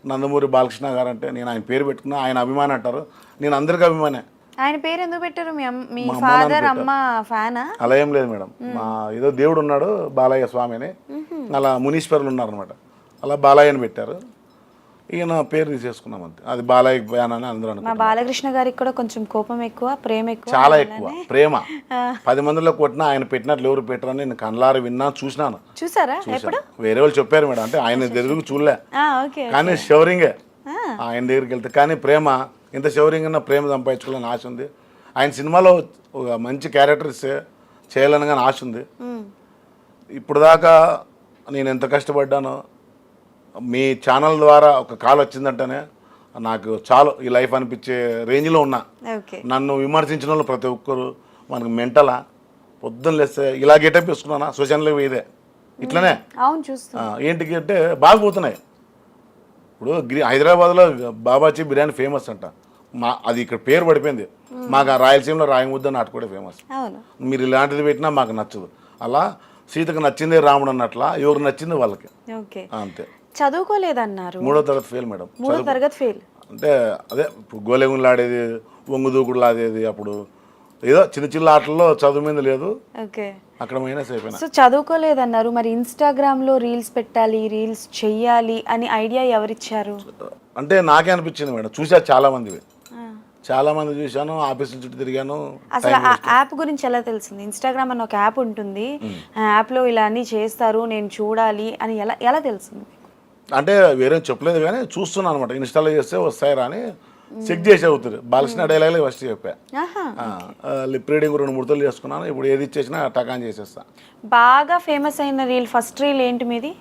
నందమూరి బాలకృష్ణ గారు అంటే నేను ఆయన పేరు పెట్టుకున్నా, ఆయన అభిమాని అంటారు, నేను అందరికీ అభిమానే. ఆయన పేరు ఎందుకు పెట్టారు? మీ మా అమ్మ ఫాదర్ నాన్న అమ్మ ఫ్యానా? అలా ఏం లేదు మేడం. మా ఏదో దేవుడు ఉన్నాడు బాలయ్య స్వామి అని, అలా మునీశ్వరులు ఉన్నారనమాట, అలా బాలయ్య అని పెట్టారు. ఈయన పేరు తీసేసుకున్నాం అంతే. అది బాలయ్య ఫ్యాన్ అని అందరూ మా అనుకుంటారు. బాలకృష్ణ గారికి కూడా కొంచెం కోపం ఎక్కువ, ప్రేమ ఎక్కువ, చాలా ఎక్కువ ప్రేమ. 10 మందిలో కొట్టినా ఆయన పెట్టినట్లు ఎవరు పెట్టరని నేను కళ్ళారు విన్నాను, చూసినాను. చూసారా ఎప్పుడు? వేరే వాళ్ళు చెప్పారు మేడం, అంటే ఆయన ఎదురు చూడలే, ఓకే. కానీ షవరింగే ఆయన దగ్గరికి వెళ్తే. కానీ ప్రేమ ఇంత షవరింగ్ ఉన్న ప్రేమ సంపాదించుకోవాలని ఆశ ఉంది. ఆయన సినిమాలో ఒక మంచి క్యారెక్టర్స్ చేయాలని కానీ ఆశ ఉంది. ఇప్పుడు దాకా నేను ఎంత కష్టపడ్డానో, మీ ఛానల్ ద్వారా ఒక కాల్ వచ్చిందంటేనే నాకు చాలు ఈ లైఫ్ అనిపించే రేంజ్లో ఉన్నా. ఓకే. నన్ను విమర్శించిన వాళ్ళు ప్రతి ఒక్కరు మనకు మెంటలా, పొద్దున్న లేస్తే ఇలా గెటప్ వేసుకున్నానా సోషల్లో ఇదే ఇట్లనే అవును చూస్తా. ఏంటికి అంటే బాగా పోతున్నాయి. ఇప్పుడు హైదరాబాద్లో బాబాజీ బిర్యానీ ఫేమస్ అంట, అది ఇక్కడ పేరు పడిపోయింది. మాకు ఆ రాయలసీమలో రాయముద్ద నాటు కూడా ఫేమస్. అవును. మీరు ఇలాంటిది పెట్టినా మాకు నచ్చదు. అలా సీతకు నచ్చిందే రాముడు అన్నట్లా ఎవరు నచ్చింది వాళ్ళకి, ఓకే. అంతే. చదువుకోలేదన్నారు. 3వ తరగతి ఫెయిల్ మేడం. 3వ తరగతి ఫెయిల్ అంటే అదే ఇప్పుడు గోలెగుండ్లు ఆడేది, ఒంగు దూకుడులు ఆడేది, అప్పుడు ఏదో చిన్న చిన్న ఆటల్లో చదువు మీద లేదు, ఓకే. అక్కడ మైనస్ అయిపోయినా. సో చదువుకోలేదన్నారు, మరి ఇన్స్టాగ్రామ్లో రీల్స్ పెట్టాలి, రీల్స్ చెయ్యాలి అని ఐడియా ఎవరిచ్చారు? అంటే నాకే అనిపించింది మేడం, చూసా చాలా మంది చూశాను, ఆఫీస్ చుట్టూ తిరిగాను. అసలు ఆ యాప్ గురించి ఎలా తెలిసింది? ఇన్స్టాగ్రామ్ అని ఒక యాప్ ఉంటుంది, ఆ యాప్లో ఇలా అన్నీ చేస్తారు, నేను చూడాలి అని ఎలా ఎలా తెలిసింది? అంటే వేరే చెప్పలేదు కానీ చూస్తున్నాను అనమాట. ఇన్స్టాల్లో చేస్తే వస్తాయిరా అని చెక్ చేసి అవుతుంది. బాలకృష్ణ డైలాగ్లే ఫస్ట్ చెప్పా. లిప్ రీడింగ్ 2-3 తోలు చేసుకున్నాను. ఇప్పుడు ఏది ఇచ్చేసినా టకాన్ చేసేస్తా. బాగా ఫేమస్ అయిన రీల్, ఫస్ట్ రీల్ ఏంటి మీది?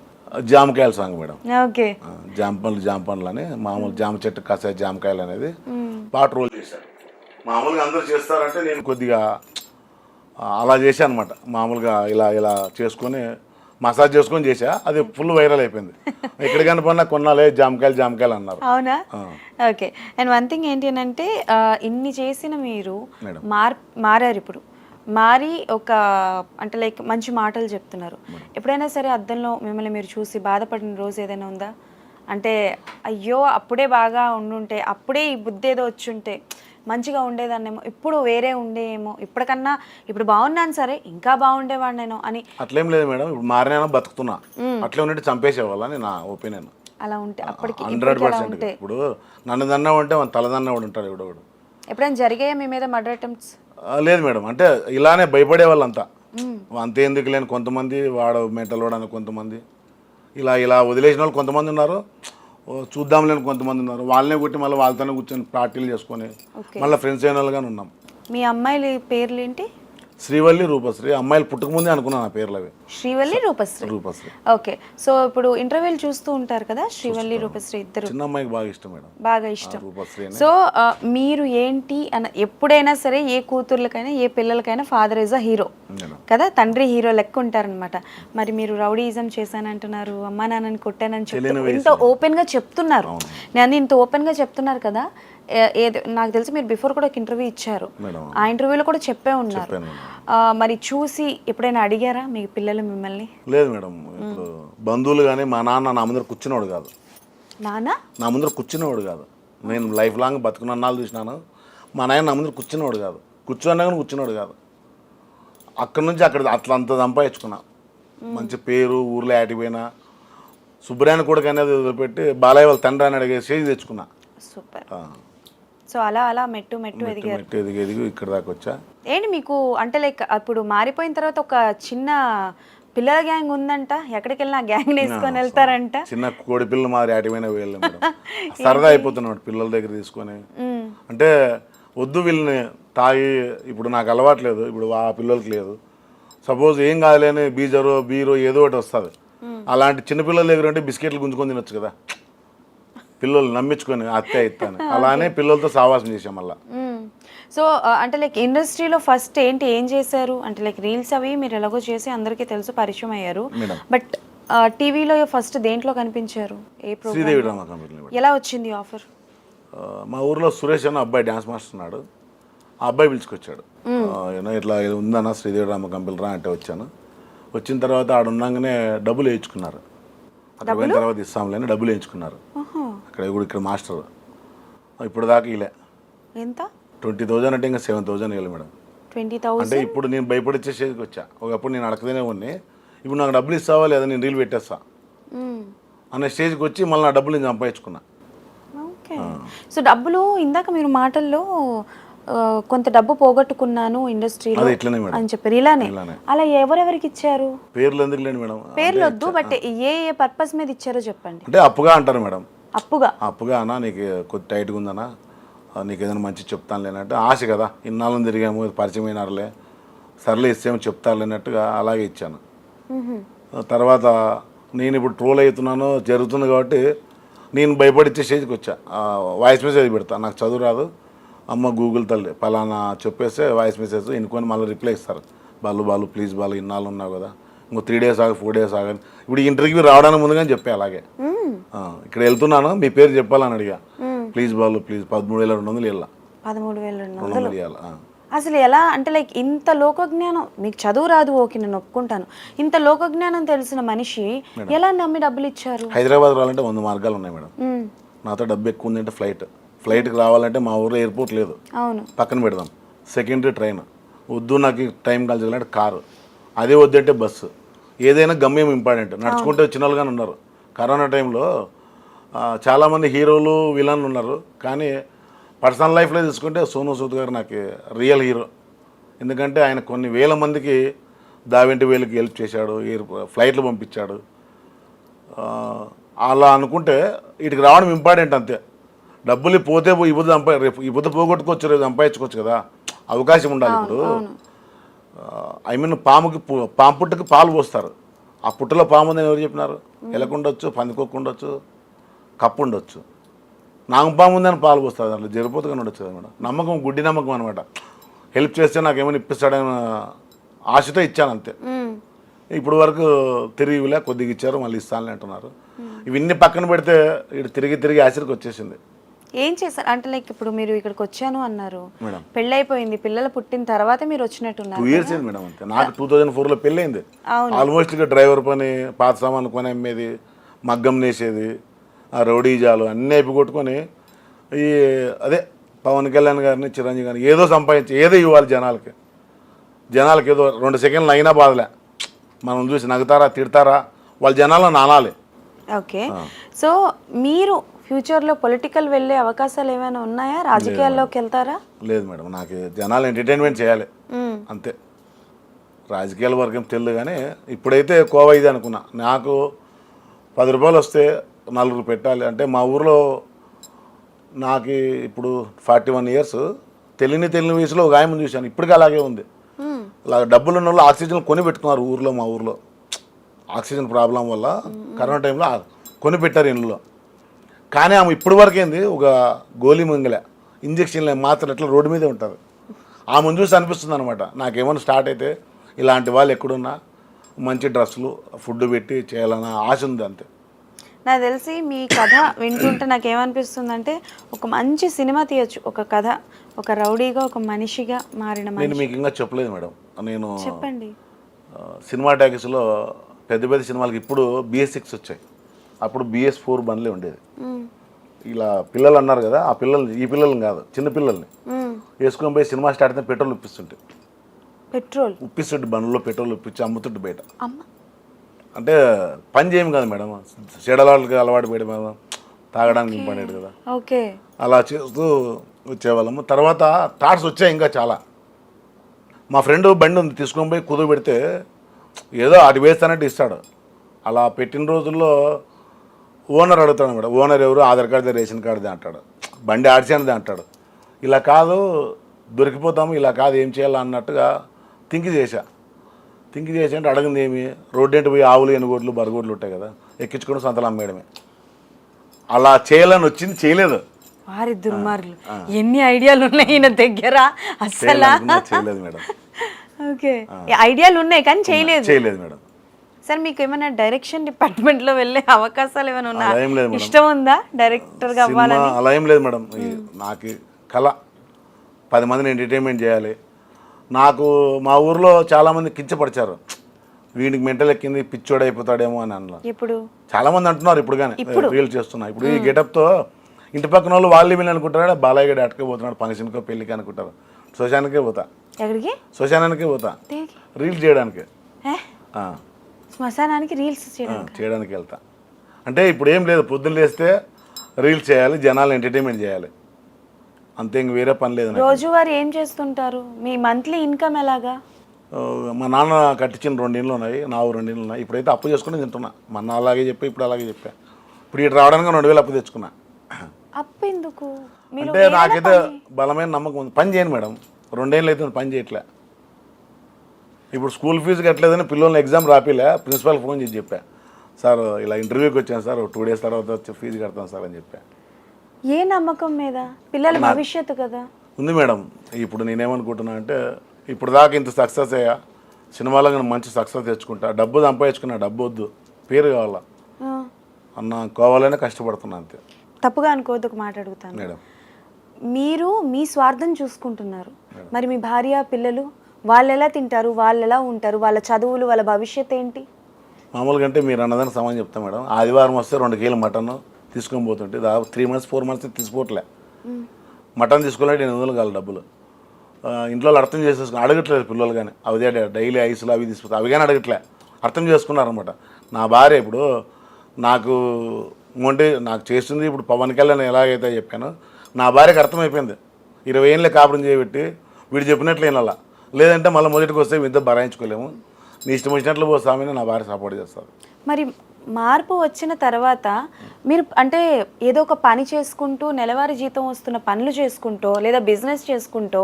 జామకాయల సాంగ్ మేడం. ఓకే. జాంపండ్లు అని మామూలు జామ చెట్టు కాసే జామకాయలు అనేది పాట రోల్ చేశారు. మామూలుగా అందరూ చేస్తారంటే నేను కొద్దిగా అలా చేశాను అనమాట. మామూలుగా ఇలా చేసుకొని మసాజ్ చేసుకొని చేసా, అది ఫుల్ వైరల్ అయిపోయింది. ఎక్కడ కనపడినా కొన్నాలే జామకాయలు అన్నారు. అవునా? ఓకే. అండ్ వన్ థింగ్ ఏంటి అంటే ఇన్ని చేసిన మీరు మారారు. ఇప్పుడు మారి ఒక అంటే లైక్ మంచి మాటలు చెప్తున్నారు. ఎప్పుడైనా సరే అద్దంలో మిమ్మల్ని మీరు చూసి బాధపడిన రోజు ఏదైనా ఉందా? అంటే అయ్యో అప్పుడే బాగా ఉండుంటే, అప్పుడే ఈ బుద్ధి ఏదో వచ్చుంటే మంచిగా ఉండేదాన్నేమో, ఇప్పుడు వేరే ఉండేమో, ఇప్పటికన్నా ఇప్పుడు బాగున్నాను సరే ఇంకా బాగుండేవాడినేమో అని. అట్లేం లేదు మేడం, ఇప్పుడు మారినా బతుకుతున్నా. అట్లే ఉంటే చంపేసేవాళ్ళని నా ఒపీనియన్. అలా ఉంటే అప్పటికి 100%. ఇప్పుడు నన్ను దన్నా ఉంటే మన తలదన్నవాడు ఉంటాడు ఎవడోడు. ఎప్పుడైనా జరిగాయా మీ మీద మర్డర్ అటెంప్ట్స్? లేదు మేడం, అంటే ఇలానే భయపడే వాళ్ళంతా. అంతే ఎందుకు లేని కొంతమంది, వాడు మెంటల్ వాడని కొంతమంది, ఇలా వదిలేసిన వాళ్ళు కొంతమంది ఉన్నారు, చూద్దాం లేని కొంతమంది ఉన్నారు. వాళ్ళనే కొట్టి మళ్ళీ వాళ్ళతోనే కూర్చొని పార్టీలు చేసుకొని మళ్ళీ ఫ్రెండ్స్ అయిన వాళ్ళుగానే ఉన్నాం. మీ అమ్మాయిల పేర్లు ఏంటి? శ్రీవల్లి, రూపశ్రీ. అమ్మాయిలు పుట్టకముందే అనుకున్నాను ఆ పేర్లు అవి. శ్రీవల్లి, రూపశ్రీ. ఓకే. సో ఇప్పుడు ఇంటర్వ్యూలు చూస్తూ ఉంటారు కదా, శ్రీవల్లి, రూపశ్రీ ఇద్దరు. చిన్న అమ్మాయికి బాగా ఇష్టం మేడం. బాగా ఇష్టం. సో మీరు ఏంటి ఎప్పుడైనా సరే ఏ కూతుర్లకైనా ఏ పిల్లలకైనా ఫాదర్ ఈజ్ అ హీరో కదా, తండ్రి హీరో లెక్క ఉంటారనమాట. మరి మీరు రౌడీయిజం చేశానంటున్నారు, అమ్మా నాన్నని కొట్టానని చెప్తున్నారు, ఇంత ఓపెన్ గా చెప్తున్నారు. నేను ఇంత ఓపెన్ గా చెప్తున్నారు కదా, నాకు తెలిసి మీరు బిఫోర్ కూడా ఒక ఇంటర్వ్యూ ఇచ్చారు, ఆ ఇంటర్వ్యూలో కూడా చెప్పే ఉన్నారు. మరి చూసి ఎప్పుడైనా అడిగారా మీ పిల్లలు మిమ్మల్ని? లేదు మేడం, ఇప్పుడు బంధువులు కానీ మా నాన్న నా ముందర కూర్చునేవాడు కాదు. నా ముందర కూర్చునేవాడు కాదు. నేను లైఫ్ లాంగ్ బతుకున్నాళ్ళు చూసినాను. మా నాయన నా ముందర కూర్చునేవాడు కాదు, కూర్చున్నా కానీ కూర్చునేవాడు కాదు. అక్కడి నుంచి అట్లా అంత సంపాదించుకున్నా. మంచి పేరు, ఊర్లో ఆటిపోయినా. సుబ్రాయణ కొడుకు అనేది వదిలిపెట్టి బాలయ్య వాళ్ళ తండ్రి అని అడిగే స్టేజ్ తెచ్చుకున్నా. సూపర్. సో అలా మెట్టు ఎదిగి ఇక్కడ దాకా వచ్చా. ఏంటి మీకు అంటే లైక్ అప్పుడు మారిపోయిన తర్వాత ఒక చిన్న పిల్లల గ్యాంగ్ ఉందంట, ఎక్కడికి వెళ్ళినా గ్యాంగ్ వేసుకొని వెళ్తారంట. చిన్న కోడి పిల్లలు మాదిరి ఆటిపోయినా వెళ్ళాం. సరదా అయిపోతున్నాడు పిల్లల దగ్గర తీసుకొని. అంటే వద్దు వీళ్ళని తాగి, ఇప్పుడు నాకు అలవాట్లేదు, ఇప్పుడు ఆ పిల్లలకి లేదు. సపోజ్ ఏం కాదులేని బీరో ఏదో ఒకటి వస్తుంది. అలాంటి చిన్నపిల్లల దగ్గర ఉంటే బిస్కెట్లు గుంజుకొని తినొచ్చు కదా, పిల్లలు నమ్మించుకొని అత్తే ఇస్తాను. అలానే పిల్లలతో సావాసం చేసాం మళ్ళీ. సో అంటే లైక్ ఇండస్ట్రీలో ఫస్ట్ ఏం చేశారు అంటే లైక్ రీల్స్ అవి మీరు ఎలాగో చేసి అందరికీ తెలుసు, పరిచయం అయ్యారు. బట్ టీవీలో ఫస్ట్ దేంట్లో కనిపించారు? ఏ ప్రోగ్రామ్? Sridevi drama company. ఎలా వచ్చింది ఆఫర్? మా ఊర్లో సురేష్ అన్న అబ్బాయి డ్యాన్స్ మాస్టర్ ఉన్నాడు. ఆ అబ్బాయి పిలుచుకొచ్చాడు. ఇట్లా ఉందన్న శ్రీదేవి రామ కంపెనీరా అంటే వచ్చాను. వచ్చిన తర్వాత ఆడ ఉన్నాగానే డబ్బులు వేయించుకున్నారు. అక్కడ పోయిన తర్వాత ఇస్తాంలేని డబ్బులు వేయించుకున్నారు. అక్కడ ఇక్కడ మాస్టర్ ఇప్పుడు దాకా ఇలా ఎంత 20,000 అంటే ఇంకా 7,000 ఇవ్వాలి మేడం. 20,000 అంటే ఇప్పుడు నేను భయపడిచ్చే స్టేజ్కి వచ్చా. ఒకప్పుడు నేను అడగదేనే ఉన్ని, ఇప్పుడు నాకు డబ్బులు ఇస్తావా లేదా నేను రీల్ పెట్టేస్తా అనే స్టేజ్కి వచ్చి మళ్ళీ నా డబ్బులు నేను సంపాదించుకున్నా. ఓకే. సో డబ్బులు ఇందాక మీరు మాటల్లో కొంత డబ్బు పోగొట్టుకున్నాను ఇండస్ట్రీలో అది ఇట్లనే మేడం అని చెప్పారు. ఇలానే అలా ఎవరెవరికి ఇచ్చారు? పేర్లు ఎందుకు లేండి మేడం, పేర్లు వద్దు, బట్ ఏ ఏ పర్పస్ మీద ఇచ్చారో చెప్పండి. అంటే అప్పుగా అంటారు మేడం. అప్పుగా అన్నా నీకు కొద్ది టైట్గా ఉందన్నా, నీకు ఏదైనా మంచి చెప్తాను లేనంటే ఆశ కదా, ఇన్నాళ్ళని తిరిగాము పరిచయం అయినారులే, సర్లే ఇస్తేమో చెప్తారు లేనట్టుగా అలాగే ఇచ్చాను. తర్వాత నేను ఇప్పుడు ట్రోల్ అవుతున్నాను జరుగుతుంది కాబట్టి నేను భయపడిచ్చే స్టేజ్కి వచ్చా. వాయిస్ మెసేజ్ పెడతా, నాకు చదువు రాదు అమ్మ గూగుల్ తల్లి పలానా చెప్పేస్తే వాయిస్ మెసేజ్ ఎన్నుకొని మళ్ళీ రిప్లై ఇస్తారు. బాలు ప్లీజ్ బాలు ఇన్నాళ్ళు ఉన్నావు కదా, ఇంకో 3 days ఆగు 4 days ఆగని. ఇప్పుడు ఇంటర్వ్యూ రావడానికి ముందుగానే చెప్పా అలాగే, ఇక్కడ వెళ్తున్నాను మీ పేరు చెప్పాలని అడిగా. ప్లీజ్ బాలు ప్లీజ్ 13,200 ఇవ్వాల. 13,200 ఇవ్వాలి. అసలు ఎలా అంటే లైక్ ఇంత లోకజ్ఞానం, మీకు చదువు రాదు ఓకే నేను ఒప్పుకుంటాను, ఇంత లోకజ్ఞానం తెలిసిన మనిషి ఎలా నమ్మి డబ్బులు ఇచ్చారు? హైదరాబాద్ రావాలంటే 100 మార్గాలు ఉన్నాయి మేడం. నాతో డబ్బు ఎక్కువ ఉందంటే ఫ్లైట్కి రావాలంటే మా ఊర్లో ఎయిర్పోర్ట్ లేదు, పక్కన పెడదాం. సెకండరీ ట్రైన్ వద్దు, నాకు టైం కలిసి కారు, అదే వద్దంటే బస్సు. ఏదైనా గమ్యం ఇంపార్టెంట్. నడుచుకుంటే వచ్చిన వాళ్ళుగానే ఉన్నారు. కరోనా టైంలో చాలామంది హీరోలు విలన్లు ఉన్నారు, కానీ పర్సనల్ లైఫ్లో తీసుకుంటే సోనూ సూద్ గారు నాకు రియల్ హీరో. ఎందుకంటే ఆయన కొన్ని వేల మందికి దావెంటి వేలకి హెల్ప్ చేశాడు, ఫ్లైట్లు పంపించాడు. అలా అనుకుంటే వీటికి రావడం ఇంపార్టెంట్ అంతే. డబ్బులు పోతే రేపు ఈ బుద్ధ పోగొట్టుకోవచ్చు, రేపు సంపాదించుకోవచ్చు కదా, అవకాశం ఉండాలి. ఇప్పుడు ఐ మీన్ పాము పుట్టకి పాలు పోస్తారు. ఆ పుట్టలో పాము ఉందని ఎవరు చెప్పినారు? ఎలకుండొచ్చు, పందికొక్కుండొచ్చు, కప్పు ఉండొచ్చు, నాగపాము ఉందని పాలు పోస్తారు. దాంట్లో జరిపోతుగా ఉండొచ్చు కదా మేడం. నమ్మకం గుడ్డి నమ్మకం అనమాట. హెల్ప్ చేస్తే నాకు ఏమైనా ఇప్పిస్తాడని ఆశతో ఇచ్చాను అంతే. ఇప్పుడు వరకు తిరిగిలే, కొద్దిగా ఇచ్చారు మళ్ళీ ఇస్తానని అంటున్నారు. ఇవన్నీ పక్కన పెడితే ఇటు తిరిగి ఆశరికి వచ్చేసింది. ఏం చేశారు అంటే లైక్ ఇప్పుడు మీరు ఇక్కడికి వచ్చాను అన్నారు, పెళ్ళి అయిపోయింది, పిల్లలు పుట్టిన తర్వాత మీరు వచ్చినట్టున్నారు. 2 years అయింది మేడం అంతే. నాకు 2004లో పెళ్ళి అయింది. ఆల్మోస్ట్ ఇక డ్రైవర్ పని, పాత సామాన్లు కొని అమ్మేది, మగ్గం నేసేది, ఆ రౌడీజాలు అన్నీ అయిపోయి కొట్టుకొని ఈ అదే పవన్ కళ్యాణ్ గారిని చిరంజీవి గారిని ఏదో సంపాదించి ఏదో ఇవ్వాలి జనాలకి ఏదో 2 seconds అయినా బాధలే. మనం చూసి నవ్వుతారా తిడతారా వాళ్ళ జనాలను అనాలి. ఓకే. సో మీరు ఫ్యూచర్లో పొలిటికల్ వెళ్ళే అవకాశాలు ఏమైనా ఉన్నాయా? రాజకీయాల్లోకి వెళ్తారా? లేదు మేడం, నాకు జనాలు ఎంటర్టైన్మెంట్ చేయాలి అంతే. రాజకీయాల వరకు ఏం తెలియదు, కానీ ఇప్పుడైతే కోవా ఇది అనుకున్నా. నాకు 10 రూపాయలు వస్తే 4 పెట్టాలి అంటే. మా ఊర్లో నాకు ఇప్పుడు 41 years, తెలియని వయసులో ఒక ఆయన చూశాను, ఇప్పటికీ అలాగే ఉంది. అలా డబ్బులు ఉన్న వాళ్ళు ఆక్సిజన్ కొని పెట్టుకున్నారు ఊర్లో. మా ఊర్లో ఆక్సిజన్ ప్రాబ్లం వల్ల కరోనా టైంలో కొని పెట్టారు ఇంట్లో. కానీ ఆమె ఇప్పటి వరకు ఏంది ఒక గోలీ మంగళ ఇంజక్షన్లు మాత్రం ఎట్లా రోడ్డు మీదే ఉంటుంది. ఆమెను చూసి అనిపిస్తుంది అనమాట, నాకేమైనా స్టార్ట్ అయితే ఇలాంటి వాళ్ళు ఎక్కడున్నా మంచి డ్రెస్సులు ఫుడ్ పెట్టి చేయాలన్న ఆశ ఉంది అంతే. నాకు తెలిసి మీ కథ వింటుంటే నాకు ఏమనిపిస్తుందంటే ఒక మంచి సినిమా తీయచ్చు. ఒక కథ, ఒక రౌడీగా ఒక మనిషిగా మారిన మనిషి. నేను మీకు ఇంకా చెప్పలేదు మేడం, నేను చెప్పండి. సినిమా టాకీస్లో పెద్ద సినిమాలకి ఇప్పుడు BS6 వచ్చాయి, అప్పుడు BS4 బండ్లే ఉండేది. ఇలా పిల్లలు అన్నారు కదా, ఆ పిల్లల్ని ఈ పిల్లల్ని కాదు చిన్న పిల్లల్ని వేసుకొని పోయి సినిమా స్టార్ట్ అయితే పెట్రోల్ ఉప్పిస్తుంటే బండ్లో పెట్రోల్ ఉప్పించి అమ్ముతుంటే బయట. అంటే పని చేయము కదా మేడం, చెడలకి అలవాటు పోయడం కదా, తాగడానికి ఇంపార్టెంట్ కదా, అలా చేస్తూ వచ్చేవాళ్ళము. తర్వాత థాట్స్ వచ్చాయి ఇంకా చాలా. మా ఫ్రెండ్ బండి ఉంది, తీసుకొని పోయి కుదురు పెడితే ఏదో అటు వేస్తానంటే ఇస్తాడు. అలా పెట్టిన రోజుల్లో ఓనర్ అడుగుతాడు మేడం, ఓనర్ ఎవరు, ఆధార్ కార్డుదే రేషన్ కార్డుదే అంటాడు, బండి ఆడిచానిదే అంటాడు. ఇలా కాదు దొరికిపోతాము, ఇలా కాదు ఏం చేయాలి అన్నట్టుగా థింక్ చేసి అంటే అడగింది ఏమి, రోడ్డు ఏంటి పోయి ఆవులు ఎనుగోడ్లు బరగోడ్లు ఉంటాయి కదా, ఎక్కించుకొని సంతలు అమ్మేయడమే. అలా చేయాలని వచ్చింది, చేయలేదు. వారి దుర్మార్గులు, ఎన్ని ఐడియాలు ఉన్నాయి ఈయన దగ్గర అసలు. చేయలేదు మేడం. ఓకే, ఐడియాలు ఉన్నాయి కానీ చేయలేదు మేడం. సార్ మీకు ఏమైనా డైరెక్షన్ డిపార్ట్మెంట్ లో వెళ్ళే అవకాశాలు ఏమైనా ఉన్నా అలా ఏం లేదు మేడం. ఇష్టం ఉందా డైరెక్టర్ గా సినిమా అవ్వాలని? అలా ఏం లేదు మేడం. నాకు కళ 10 మందిని ఎంటర్టైన్మెంట్ చేయాలి. నాకు మా ఊర్లో చాలామంది కించపరిచారు, వీడికి మెంటల్ ఎక్కింది, పిచ్చోడు అయిపోతాడేమో అని అన్నారు. ఇప్పుడు చాలామంది అంటున్నారు ఇప్పుడు కానీ రీల్ చేస్తున్నా. ఇప్పుడు ఈ గెటప్తో ఇంటి పక్కన వాళ్ళు వీళ్ళు అనుకుంటారు, బాలయ్య గడి అటుకే పోతున్నాడు ఫంక్షన్కో పెళ్ళికి అనుకుంటారు. శ్మశానికే పోతా, ఎక్కడికి? శ్మశానానికే పోతా దేనికి? రీల్ చేయడానికి. ఏ? శ్మశానానికి రీల్స్ చేయడం? చేయడానికి వెళ్తా. అంటే ఇప్పుడు ఏం లేదు, పొద్దున్న లేస్తే రీల్స్ చేయాలి, జనాలు ఎంటర్టైన్మెంట్ చేయాలి, అంతే. ఇంక వేరే పని లేదు నాకు. రోజువారీ ఏం చేస్తుంటారు? మీ మంత్లీ ఇన్కమ్ ఎలాగా? మా నాన్న కట్టించిన 2 ఇండ్లు ఉన్నాయి, నాకు 2 ఇండ్లు ఉన్నాయి. ఇప్పుడైతే అప్పు చేసుకుని తింటున్నా. మొన్న అలాగే చెప్పా, ఇప్పుడు అలాగే చెప్పా. ఇప్పుడు ఇటు రావడానికి 2000 అప్పు తెచ్చుకున్నా. అప్పు ఎందుకు? మీరు అంటే నాకైతే బలమైన నమ్మకం ఉంది. పని చేయను మేడం, 2 ఏళ్ళు అయితే పని చేయట్లే. ఇప్పుడు స్కూల్ ఫీజు కట్టలేదని పిల్లల్ని ఎగ్జామ్ రాపిలే, ప్రిన్సిపాల్ ఫోన్ చేసి చెప్పా, సార్ ఇలా ఇంటర్వ్యూకి వచ్చాను సార్, 2 డేస్ తర్వాత వచ్చి ఫీజు కడతాను సార్ అని చెప్పా. ఏ నమ్మకం మీద? పిల్లల భవిష్యత్తు కదా. ఉంది మేడం. ఇప్పుడు నేనేమనుకుంటున్నా అంటే, ఇప్పుడు దాకా ఇంత సక్సెస్ అయ్యా, సినిమాలో కానీ మంచి సక్సెస్ తెచ్చుకుంటా, డబ్బు సంపాదించుకున్నా, డబ్బు వద్దు, పేరు కావాలా అన్న కావాలనే కష్టపడుతున్నా, అంతే. తప్పుగా అనుకోవద్దు, ఒక మాట అడుగుతాను. మేడం, మీరు మీ స్వార్థం చూసుకుంటున్నారు, మరి మీ భార్య పిల్లలు వాళ్ళు ఎలా తింటారు, వాళ్ళు ఎలా ఉంటారు, వాళ్ళ చదువులు, వాళ్ళ భవిష్యత్ ఏంటి? మామూలుగా అంటే మీరు అన్నదానికి సమానం చెప్తాను మేడం. ఆదివారం వస్తే 2 కేజీల మటన్ తీసుకొని పోతుంటే దాదాపు 3 months 4 months తీసుకోవట్లే. మటన్ తీసుకోవాలంటే 800 కావాలి డబ్బులు. ఇంట్లో అర్థం చేసేసుకుని అడగట్లేదు పిల్లలు కానీ, అదే డైలీ ఐసులు అవి తీసుకుంటారు, అవి కానీ అడగట్లే, అర్థం చేసుకున్నారనమాట. నా భార్య ఇప్పుడు నాకు నాకు చేస్తుంది, ఇప్పుడు పవన్ కళ్యాణ్ ఎలాగైతే చెప్పానో నా భార్యకు అర్థమైపోయింది. 20 ఏళ్ళే కాపురం చేయబెట్టి వీడు చెప్పినట్లు వినాలా, లేదంటే మళ్ళీ మొదటికి వస్తే ఇద్దరు భరాయించుకోలేము, నీ ఇష్టం వచ్చినట్లు పోస్తామని నా భార్య సపోర్ట్ చేస్తారు. మరి మార్పు వచ్చిన తర్వాత మీరు అంటే ఏదో ఒక పని చేసుకుంటూ నెలవారీ జీతం వస్తున్న పనులు చేసుకుంటూ లేదా బిజినెస్ చేసుకుంటూ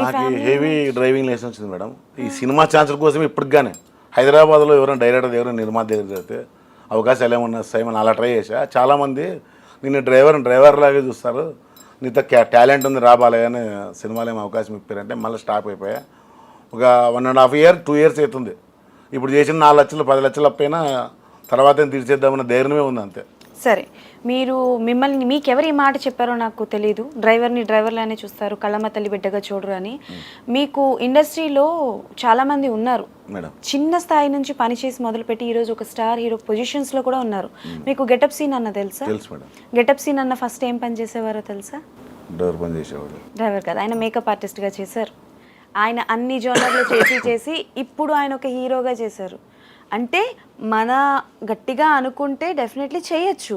నాకు హెవీ డ్రైవింగ్ లైసెన్స్ ఉంది మేడం. ఈ సినిమా ఛాన్సుల కోసం ఇప్పటికి కానీ హైదరాబాద్లో ఎవరైనా డైరెక్టర్ దగ్గర నిర్మాత దగ్గర చేస్తే అవకాశాలు ఏమన్నా వస్తాయని అలా ట్రై చేశా. చాలామంది నిన్ను డ్రైవర్ లాగే చూస్తారు, నీతో టాలెంట్ ఉంది రాబాలే అని సినిమాలో ఏమో అవకాశం ఇప్పారంటే మళ్ళీ స్టాప్ అయిపోయా. ఒక 1.5 year 2 years అవుతుంది. ఇప్పుడు చేసిన 4 లక్షలు 10 లక్షలు అప్పైనా తర్వాత తీర్చేద్దామన్న ధైర్యమే ఉంది, అంతే. సరే, మీరు మీకెవరు ఈ మాట చెప్పారో నాకు తెలియదు, డ్రైవర్లానే చూస్తారు, కళ్ళమ్మ తల్లి బిడ్డగా చూడరు అని. మీకు ఇండస్ట్రీలో చాలామంది ఉన్నారు మేడం, చిన్న స్థాయి నుంచి పనిచేసి మొదలుపెట్టి ఈరోజు ఒక స్టార్ హీరో పొజిషన్స్లో కూడా ఉన్నారు. మీకు గెటప్ సీన్ అన్న తెలుసా? తెలుసు మేడం. గెటప్ సీన్ అన్న ఫస్ట్ ఏం పని చేసేవారో తెలుసా? డ్రైవర్ పని చేసేవాడు. డ్రైవర్ కదా, ఆయన మేకప్ ఆర్టిస్ట్గా చేశారు. ఆయన అన్ని జోనర్లు చేసి ఇప్పుడు ఆయన ఒక హీరోగా చేశారు. అంటే మన గట్టిగా అనుకుంటే డెఫినెట్లీ చేయొచ్చు.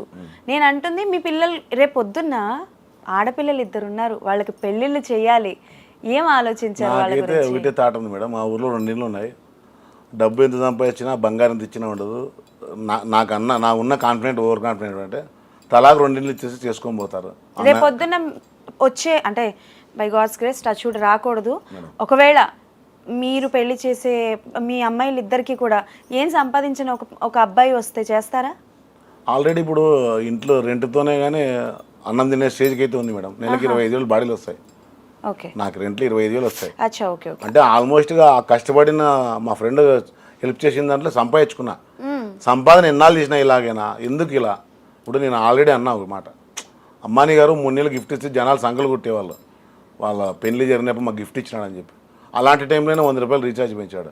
నేను అంటుంది మీ పిల్లలు రేపు పొద్దున్న ఆడపిల్లలు 2 ఉన్నారు, వాళ్ళకి పెళ్ళిళ్ళు చేయాలి, ఏం ఆలోచించారు వాళ్ళ నాకైతే గురించి? ఒకటే తాట ఉంది మేడం. మా ఊర్లో 2 ఇండ్లు ఉన్నాయి. డబ్బు ఎంత సంపాదించినా బంగారం తెచ్చినా ఉండదు. నా ఉన్న కాన్ఫిడెంట్ ఓవర్ కాన్ఫిడెంట్ అంటే తలాకు 2 ఇండ్లు ఇచ్చేసి చేసుకొని పోతారు. రేపు పొద్దున్న వచ్చే అంటే by God's grace touch wood రాకూడదు, ఒకవేళ మీరు పెళ్లి చేసే మీ అమ్మాయిలు ఇద్దరికి కూడా ఏం సంపాదించిన ఒక అబ్బాయి వస్తే చేస్తారా? ఆల్రెడీ ఇప్పుడు ఇంట్లో రెంట్తోనే కానీ అన్నం తినే స్టేజ్కి అయితే ఉంది మేడం. నెలకి 25,000 బాడీలు వస్తాయి. ఓకే, నాకు రెంట్లు 25,000 వస్తాయి. అచ్చా, ఓకే ఓకే. అంటే ఆల్మోస్ట్గా కష్టపడిన మా ఫ్రెండ్ హెల్ప్ చేసిన దాంట్లో సంపాదించుకున్నా. సంపాదన ఎన్నాళ్ళు తీసినా ఇలాగైనా ఎందుకు ఇలా? ఇప్పుడు నేను ఆల్రెడీ అన్నా ఒక మాట, అమ్మాని గారు 3 నెలలు గిఫ్ట్ ఇస్తే జనాలు సంకలు కొట్టేవాళ్ళు, వాళ్ళ పెళ్లి జరిగినప్పుడు మాకు గిఫ్ట్ ఇచ్చినాడని చెప్పి. అలాంటి టైంలోనే 100 రూపాయలు రీఛార్జ్ పెంచాడు.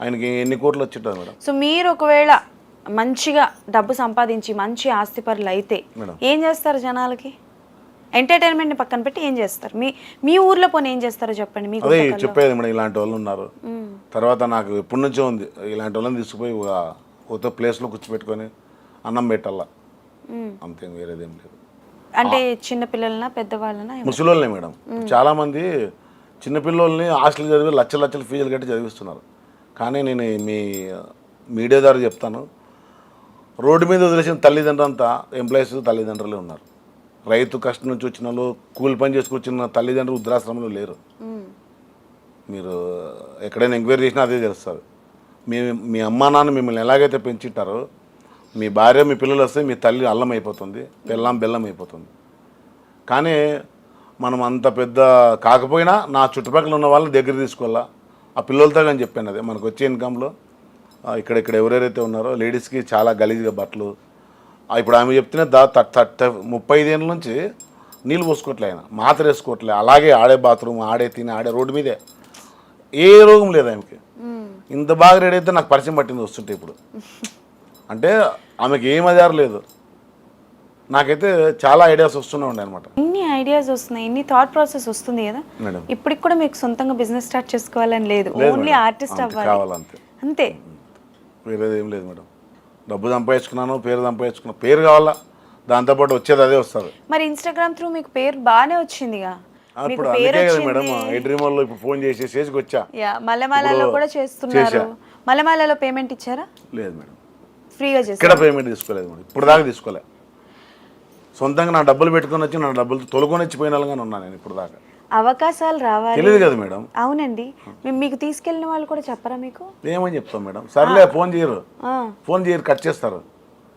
ఆయనకి ఎన్ని కోట్లు వచ్చింటుంది మేడం. సో మీరు ఒకవేళ మంచిగా డబ్బు సంపాదించి మంచి ఆస్తిపరులు అయితే ఏం చేస్తారు? జనాలకి ఎంటర్టైన్మెంట్ పక్కన పెట్టి ఏం చేస్తారు? మీ ఊర్లో పోనీ ఏం చేస్తారో చెప్పండి. మీకు అదే చెప్పేది మేడం, ఇలాంటి వాళ్ళు ఉన్నారు. తర్వాత నాకు ఎప్పటి నుంచో ఉంది, ఇలాంటి వాళ్ళని తీసుకుపోయి ఒక ప్లేస్లో కూర్చోపెట్టుకొని అన్నం పెట్టాలా, అంతే, వేరేదేం లేదు. అంటే చిన్నపిల్లలనా పెద్దవాళ్ళనా? ముసలోళ్ళనే మేడం. చాలామంది చిన్నపిల్లల్ని హాస్టల్ చదివి లక్షల ఫీజులు కట్టి చదివిస్తున్నారు. కానీ నేను మీ మీడియా ద్వారా చెప్తాను, రోడ్డు మీద వదిలేసిన తల్లిదండ్రులంతా ఎంప్లాయీస్ తల్లిదండ్రులే ఉన్నారు. రైతు కష్టం నుంచి వచ్చిన వాళ్ళు, కూలి పని చేసుకొచ్చిన తల్లిదండ్రులు వృద్ధాశ్రమంలో లేరు. మీరు ఎక్కడైనా ఎంక్వైరీ చేసినా అదే తెలుస్తుంది. మీ అమ్మా నాన్న మిమ్మల్ని ఎలాగైతే పెంచుంటారో, మీ భార్య మీ పిల్లలు వస్తే మీ తల్లి అల్లం అయిపోతుంది, బెల్లం అయిపోతుంది. కానీ మనం అంత పెద్ద కాకపోయినా నా చుట్టుపక్కల ఉన్న వాళ్ళని దగ్గర తీసుకోవాలా, ఆ పిల్లలతో కానీ చెప్పాను. అదే మనకు వచ్చే ఇన్కంలో ఇక్కడ ఎవరెవరైతే ఉన్నారో లేడీస్కి చాలా గలీజ్గా బట్టలు. ఇప్పుడు ఆమె చెప్తేనే 35 ఏళ్ళ నుంచి నీళ్ళు పోసుకోవట్లే, ఆయన మాత్ర వేసుకోవట్లే, అలాగే ఆడే బాత్రూమ్, ఆడే తిని, ఆడే రోడ్డు మీదే, ఏ రోగం లేదు ఆమెకి. ఇంత బాగా రెడీ అయితే నాకు పరిచయం పట్టింది వస్తుంటే ఇప్పుడు. అంటే ఆమెకి ఏం అదారు లేదు. నాకైతే చాలా ఐడియాస్ వస్తూనే ఉండే అనమాట. ఇన్ని ఐడియాస్ వస్తున్నాయి, ఇన్ని థాట్ ప్రాసెస్ వస్తుంది కదా. మేడం ఇప్పటికి కూడా మీకు సొంతంగా బిజినెస్ స్టార్ట్ చేసుకోవాలని లేదు, ఓన్లీ ఆర్టిస్ట్ అవ్వాలి కావాలంతే, అంతే. వేరేది ఏం లేదు మేడం. డబ్బు సంపాదించుకున్నాను, పేరు సంపాదించుకున్నాను, పేరు కావాలా, దాంతోపాటు వచ్చేది అదే వస్తుంది. మరి ఇన్స్టాగ్రామ్ త్రూ మీకు పేరు బాగానే వచ్చిందిగా. మీకు ఇప్పుడు పేరు అందుకే కదా వచ్చింది. మేడం ఐ డ్రీమ్ వాళ్ళు ఇప్పుడు ఫోన్ చేసి స్టేజ్కి వచ్చా. మల్లెమాలలో కూడా చేస్తున్నారు. మల్లెమాలలో పేమెంట్ ఇచ్చారా? లేదు మేడం, ఫ్రీగా ఇక్కడ చేస్తారు. పేమెంట్ తీసుకోలేదు మేడం, ఇప్పుడు దాకా తీసుకోలే. సొంతంగా నా డబ్బులు పెట్టుకొని వచ్చి నా డబ్బులు తొలకొని వచ్చిపోయిన వాళ్ళగానే ఉన్నాను నేను ఇప్పుడు దాకా. అవకాశాలు రావాలి. తెలియదు కదా మేడం. అవునండి, మీకు తీసుకెళ్ళిన వాళ్ళు కూడా చెప్పరా మీకు? ఏమని చెప్తాం మేడం, సర్లే ఫోన్ చేయరు, ఆ, ఫోన్ చేయరు, కట్ చేస్తారు.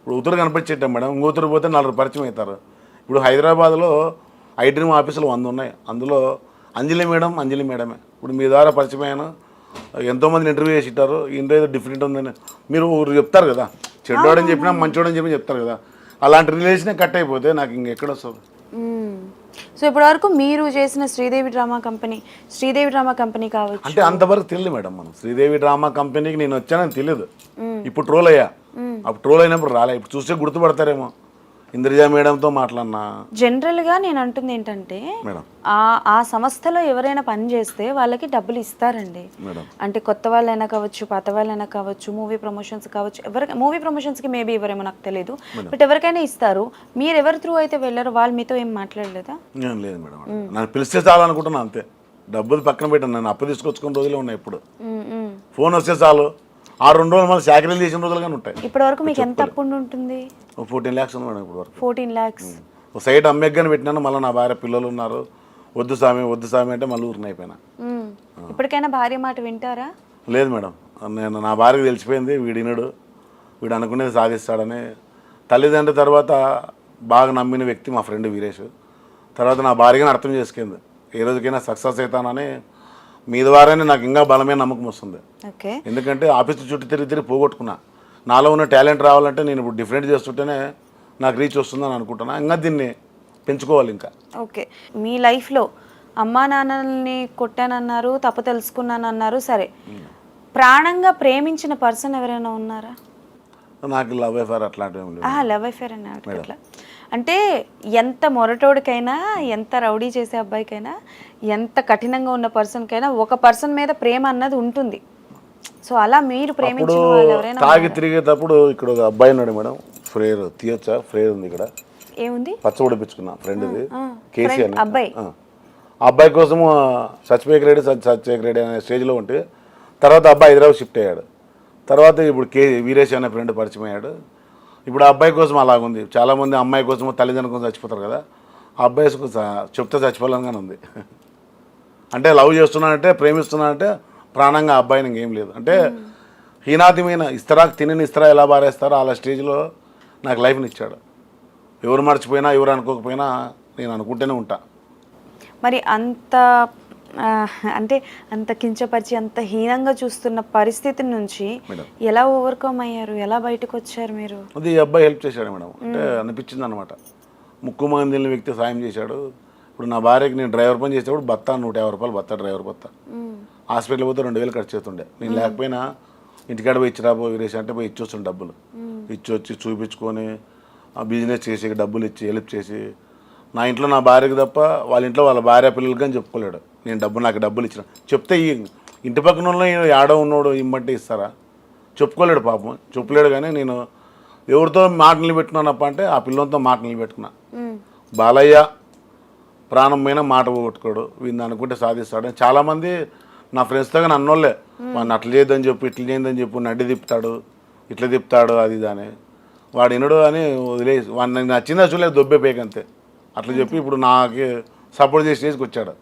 ఇప్పుడు ఉత్తరు కనిపించేటాం మేడం, ఇంకొత్తరు పోతే 4 పరిచయం అవుతారు. ఇప్పుడు హైదరాబాద్లో ఐ డ్రీమ్ ఆఫీసులు 100 ఉన్నాయి, అందులో అంజలి మేడమే ఇప్పుడు మీ ద్వారా పరిచయం అయ్యాను. ఎంతోమందిని ఇంటర్వ్యూ చేసి ఇట్టారు, ఇంటర్వ్యూ డిఫరెంట్ ఉందని మీరు చెప్తారు కదా, చెడ్డోడని చెప్పినా మంచోడని చెప్పి చెప్తారు కదా. అలాంటి రిలేషనే కట్ అయిపోతే నాకు ఇంకెక్కడ వస్తుంది. సో ఇప్పటి వరకు మీరు చేసిన శ్రీదేవి డ్రామా కంపెనీ కావచ్చు అంటే అంతవరకు తెలియదు మేడం. మనం శ్రీదేవి డ్రామా కంపెనీకి నేను వచ్చానని తెలియదు. ఇప్పుడు ట్రోల్ అయ్యా, అప్పుడు ట్రోల్ అయినప్పుడు రాలే, ఇప్పుడు చూస్తే గుర్తుపడతారేమో. ఇంద్రజ మేడంతో మాట్లాడినా. జనరల్ గా నేను అంటుంది ఏంటంటే మేడం ఆ సంస్థలో ఎవరైనా పని చేస్తే వాళ్ళకి డబ్బులు ఇస్తారండి. మేడం అంటే కొత్త వాళ్ళైనా కావచ్చు, పాత వాళ్ళైనా కావచ్చు, మూవీ ప్రమోషన్స్ కావచ్చు, మూవీ ప్రమోషన్స్ కి మేబీ ఎవరేమో నాకు తెలియదు, బట్ ఎవరికైనా ఇస్తారు. మీరు ఎవరి త్రూ అయితే వెళ్ళారో వాళ్ళు మీతో ఏం మాట్లాడలేదా? ఏం లేదు మేడం, నన్ను పిలిస్తే చాలనుకుంటున్నా అంతే. డబ్బులు పక్కన పెట్టాను, నన్ను అప్పు తీసుకొచ్చుకున్న రోజులే ఉన్నాయి. ఇప్పుడు ఫోన్ వస్తే చాలు, 6 రోజులు మళ్ళీ సాకరీలు చేసిన రోజులు కానీ ఉంటాయి. ఇప్పటి వరకు మీకు ఎంత అప్పు ఉంటుంది? 14 lakhs ఉంది మేడం ఇప్పుడు వరకు. 14 lakhs. ఒక సైడ్ అమ్మేగ్గానే పెట్టినాను, మళ్ళీ నా భార్య పిల్లలు ఉన్నారు, వద్దు స్వామి అంటే మళ్ళీ ఊరిని అయిపోయినా. ఇప్పటికైనా భార్య మాట వింటారా? లేదు మేడం, నేను నా భార్యకి తెలిసిపోయింది, వీడినడు, వీడు అనుకునేది సాధిస్తాడని. తల్లిదండ్రుల తర్వాత బాగా నమ్మిన వ్యక్తి మా ఫ్రెండ్ వీరేష్. తర్వాత నా భార్యగానే అర్థం చేసుకుంది, ఏ రోజుకైనా సక్సెస్ అవుతానని. మీ ద్వారానే నాకు ఇంకా బలమైన నమ్మకం వస్తుంది. ఎందుకంటే ఆఫీస్ చుట్టూ తిరిగి పోగొట్టుకున్నా. నాలో ఉన్న టాలెంట్ రావాలంటే నేను ఇప్పుడు డిఫరెంట్ చేస్తుంటేనే నాకు రీచ్ వస్తుందని అనుకుంటున్నా. ఇంకా దీన్ని పెంచుకోవాలి ఇంకా. ఓకే, మీ లైఫ్లో అమ్మా నాన్నల్ని కొట్టానన్నారు, తప్పు తెలుసుకున్నానన్నారు, సరే, ప్రాణంగా ప్రేమించిన పర్సన్ ఎవరైనా ఉన్నారా? నాకు లవ్ అఫేర్ అట్లాంటివి లవ్ అఫేర్ అన్నారు అట్లా. అంటే ఎంత మొరటోడికైనా, ఎంత రౌడీ చేసే అబ్బాయికైనా, ఎంత కఠినంగా ఉన్న పర్సన్కైనా ఒక పర్సన్ మీద ప్రేమ అన్నది ఉంటుంది. సో అలా మీరు ప్రేమించిన వాళ్ళు ఎవరైనా తాగి తిరిగేటప్పుడు ఇక్కడ ఒక అబ్బాయి ఉన్నాడు మేడం, ఫ్రేర్ తీయొచ్చా? ఫ్రేర్ ఉంది ఇక్కడ, ఏముంది, పచ్చ ఉడిపించుకున్నా ఫ్రెండ్ ఇది, కేసీ అని. అబ్బాయి ఆ అబ్బాయి కోసం సచివేక్ రెడ్డి అనే స్టేజ్లో ఉంటే, తర్వాత అబ్బాయి హైదరాబాద్ షిఫ్ట్ అయ్యాడు. తర్వాత ఇప్పుడు వీరేష్ అనే ఫ్రెండ్ పరిచయం అయ్యాడు. ఇప్పుడు ఆ అబ్బాయి కోసం అలాగుంది. చాలామంది అమ్మాయి కోసం తల్లిదండ్రుల కోసం చచ్చిపోతారు కదా, ఆ అబ్బాయి చెప్తే చచ్చిపోవాలని ఉంది. అంటే లవ్ చేస్తున్నానంటే, ప్రేమిస్తున్నానంటే ప్రాణంగా అబ్బాయిని ఇంకేం లేదు. అంటే హీనాతిమైన తినని ఇస్తరా ఎలా బారేస్తారో అలా స్టేజ్లో నాకు లైఫ్ని ఇచ్చాడు. ఎవరు మర్చిపోయినా, ఎవరు అనుకోకపోయినా నేను అనుకుంటూనే ఉంటా. మరి అంత కించపరిచి, అంత హీనంగా చూస్తున్న పరిస్థితి నుంచి ఎలా ఓవర్కమ్ అయ్యారు, ఎలా బయటకు వచ్చారు మీరు? అది ఈ అబ్బాయి హెల్ప్ చేశాడు మేడం. అంటే అనిపించింది అనమాట, ముక్కు మందిని వ్యక్తి సాయం చేశాడు. ఇప్పుడు నా భార్యకి నేను డ్రైవర్ పని చేసేటప్పుడు బత్తా 150 రూపాయలు బత్తా, డ్రైవర్ బత్తా. హాస్పిటల్ పోతే 2000 ఖర్చు అవుతుండే. నేను లేకపోయినా ఇంటికాడ పోయి ఇచ్చిరాబో వీరేసి అంటే పోయి ఇచ్చొస్తుండే డబ్బులు. ఇచ్చొచ్చి చూపించుకొని ఆ బిజినెస్ చేసి డబ్బులు ఇచ్చి హెల్ప్ చేసి, నా ఇంట్లో నా భార్యకి తప్ప వాళ్ళ ఇంట్లో వాళ్ళ భార్య పిల్లలకి కానీ చెప్పుకోలేడు. నేను నాకు డబ్బులు ఇచ్చిన చెప్తే ఈ ఇంటి పక్కన ఉన్న ఆడో ఉన్నోడు ఇమ్మంటే ఇస్తారా? చెప్పుకోలేడు పాపం, చెప్పలేడు. కానీ నేను ఎవరితో మాట నిలబెట్టుకున్నానప్ప అంటే ఆ పిల్లలతో మాట నిలబెట్టుకున్నా. బాలయ్య ప్రాణం పైన మాట పోగొట్టుకోడు, వీడిని అనుకుంటే సాధిస్తాడు. చాలామంది నా ఫ్రెండ్స్తో కానీ అన్నోళ్ళే, వాడిని అట్లా చేయొద్దని చెప్పు, ఇట్లా చేయొద్దని చెప్పు, నడ్డి తిప్పుతాడు, ఇట్లా తిప్పుతాడు, అది దాని వాడు వినడు అని వదిలేసి వాడిని నచ్చిందా చూడలేదు, దొబ్బే పేకంతే అట్లా చెప్పి ఇప్పుడు నాకు సపోర్ట్ చేసి స్టేజ్కి వచ్చాడు.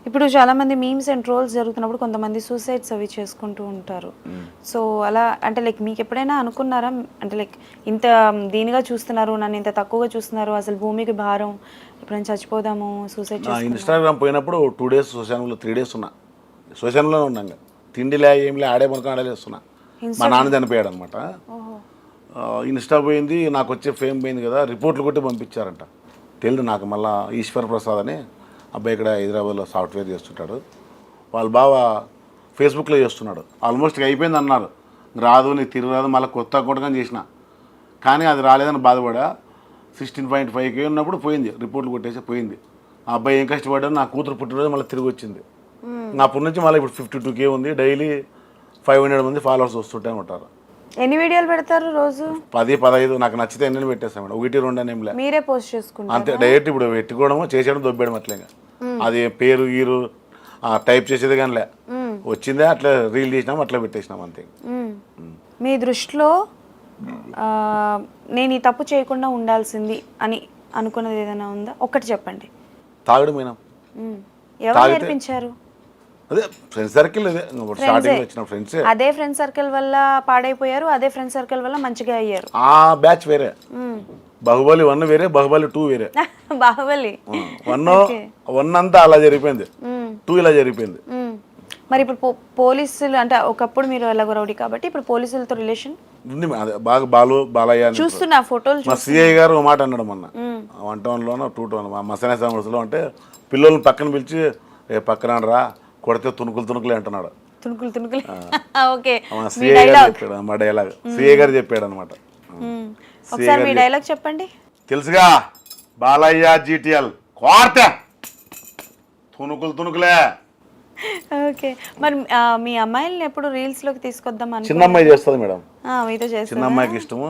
ఇప్పుడు చాలామంది మీమ్స్ అండ్ ట్రోల్స్ జరుగుతున్నప్పుడు కొంతమంది సూసైడ్స్ అవి చేసుకుంటూ ఉంటారు. సో అలా అంటే లైక్ మీకు ఎప్పుడైనా అనుకున్నారా, అంటే లైక్ ఇంత దీనిగా చూస్తున్నారు, నన్ను ఇంత తక్కువగా చూస్తున్నారు, అసలు భూమికి భారం, ఎప్పుడైనా చచ్చిపోదాము, సూసైడ్ ఇన్స్టాగ్రామ్ పోయినప్పుడు 2 days శ్మశానంలో 3 days ఉన్నా, శ్మశానంలోనే ఉన్నాను. తిండిలే ఏం లే, ఆడే పనుకొని ఆడలేస్తున్నా. మా నాన్న చనిపోయాడు అనమాట. ఇన్స్టా పోయింది, నాకు వచ్చే ఫేమ్ పోయింది కదా, రిపోర్ట్లు కొట్టి పంపించారంట. తెలియదు నాకు. మళ్ళీ ఈశ్వర్ ప్రసాద్ అని అబ్బాయి ఇక్కడ హైదరాబాద్లో సాఫ్ట్వేర్ చేస్తుంటాడు. వాళ్ళ బావ ఫేస్బుక్లో చేస్తున్నాడు. ఆల్మోస్ట్ అయిపోయింది అన్నారు, రాదు నీకు తిరగరాదు, మళ్ళీ కొత్త అకౌంట్ కానీ చేసిన, కానీ అది రాలేదని బాధపడా. 16.5K ఉన్నప్పుడు పోయింది, రిపోర్ట్లు కొట్టేసి పోయింది. ఆ అబ్బాయి ఏం కష్టపడ్డాడు, నా కూతురు పుట్టినరోజు మళ్ళీ తిరిగి వచ్చింది. అప్పటి నుంచి మళ్ళీ ఇప్పుడు 52K ఉంది. డైలీ 500 మంది ఫాలోవర్స్ వస్తుంటే ఉంటారు. ఎన్ని వీడియోలు పెడతారు రోజు? 10, 15 నాకు నచ్చితే ఎన్ని పెట్టేస్తాం మేడం. 1, 2 అని ఏం లేదు, మీరే పోస్ట్ చేసుకుంటారు అంతే. డైరెక్ట్ ఇప్పుడు పెట్టుకోవడము, చేసేయడం, దొబ్బేయడం అట్లేగా. అది పేరు గీరు టైప్ చేసేది కానీ లే, వచ్చిందే అట్లా రీల్ చేసినాం, అట్లా పెట్టేసినాం అంతే. మీ దృష్టిలో నేను ఈ తప్పు చేయకుండా ఉండాల్సింది అని అనుకున్నది ఏదైనా ఉందా? ఒక్కటి చెప్పండి. తాగడం మేడం. ఎవరు నేర్పించారు? అదే ఫ్రెండ్స్ సర్కిల్, అదే స్టార్టింగ్ వచ్చిన ఫ్రెండ్స్. అదే ఫ్రెండ్ సర్కిల్ వల్ల పాడైపోయారు, అదే ఫ్రెండ్ సర్కిల్ వల్ల మంచిగా అయ్యారు. ఆ బ్యాచ్ వేరే, బాహుబలి 1 వేరే, బాహుబలి 2 వేరే. బాహుబలి 1 అంతా అలా జరిగిపోయింది, 2 ఇలా జరిగిపోయింది. మరి ఇప్పుడు పోలీసులు అంటే ఒకప్పుడు మీరు ఎలాగో రౌడీ కాబట్టి ఇప్పుడు పోలీసులతో రిలేషన్ ఉంది. అదే బాగా బాలయ్య చూస్తున్నా ఫోటోలు. మా సిఐ గారు ఒక మాట అన్నాడు మొన్న, 1 టౌన్లోనో 2 టౌన్ మా మసనే సమస్యలో అంటే, పిల్లల్ని పక్కన పిలిచి పక్కన రా కొడితే తుణుకులే అంటున్నాడు. తుణుకులు ఓకే. సిఐ గారు చెప్పాడు, మా డైలాగ్ సిఐ గారు చెప్పాడు అనమాట. ఒకసారి మీ డైలాగ్ చెప్పండి. తెలుసుగా, బాలయ్య జీటీఎల్ కోర్త తుణుకులే. ఓకే. మరి మీ అమ్మాయిల్ని ఎప్పుడు రీల్స్ లోకి తీసుకొద్దాం అని? చిన్న అమ్మాయి చేస్తుంది మేడం, మీతో చేస్తుంది. చిన్న అమ్మాయికి ఇష్టము,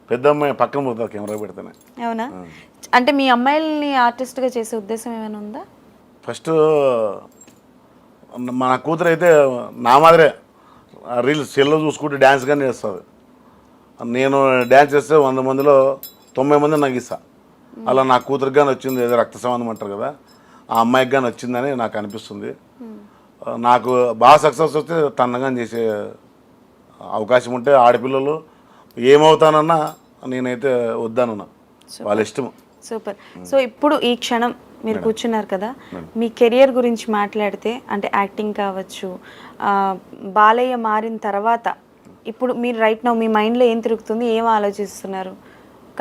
పెద్ద అమ్మాయి పక్కన పోతుంది కెమెరా పెడితేనే. అవునా? అంటే మీ అమ్మాయిల్ని ఆర్టిస్ట్ గా చేసే ఉద్దేశం ఏమైనా ఉందా? ఫస్ట్ మన కూతురు అయితే నా మాదిరే రీల్స్ సెల్లో చూసుకుంటే డ్యాన్స్ కానీ చేస్తుంది. నేను డ్యాన్స్ చేస్తే 100 మందిలో 90 మంది నాకు ఇస్తా. అలా నా కూతురికి కానీ వచ్చింది, ఏదో రక్త సంబంధం అంటారు కదా, ఆ అమ్మాయికి కానీ వచ్చిందని నాకు అనిపిస్తుంది. నాకు బాగా సక్సెస్ వస్తే తన్నగా చేసే అవకాశం ఉంటే, ఆడపిల్లలు ఏమవుతానన్నా నేనైతే వద్దానన్నా, వాళ్ళ ఇష్టం. సూపర్. సో ఇప్పుడు ఈ క్షణం మీరు కూర్చున్నారు కదా, మీ కెరియర్ గురించి మాట్లాడితే, అంటే యాక్టింగ్ కావచ్చు, బాలయ్య మారిన తర్వాత ఇప్పుడు మీరు రైట్ నౌ మీ మైండ్లో ఏం తిరుగుతుంది, ఏం ఆలోచిస్తున్నారు?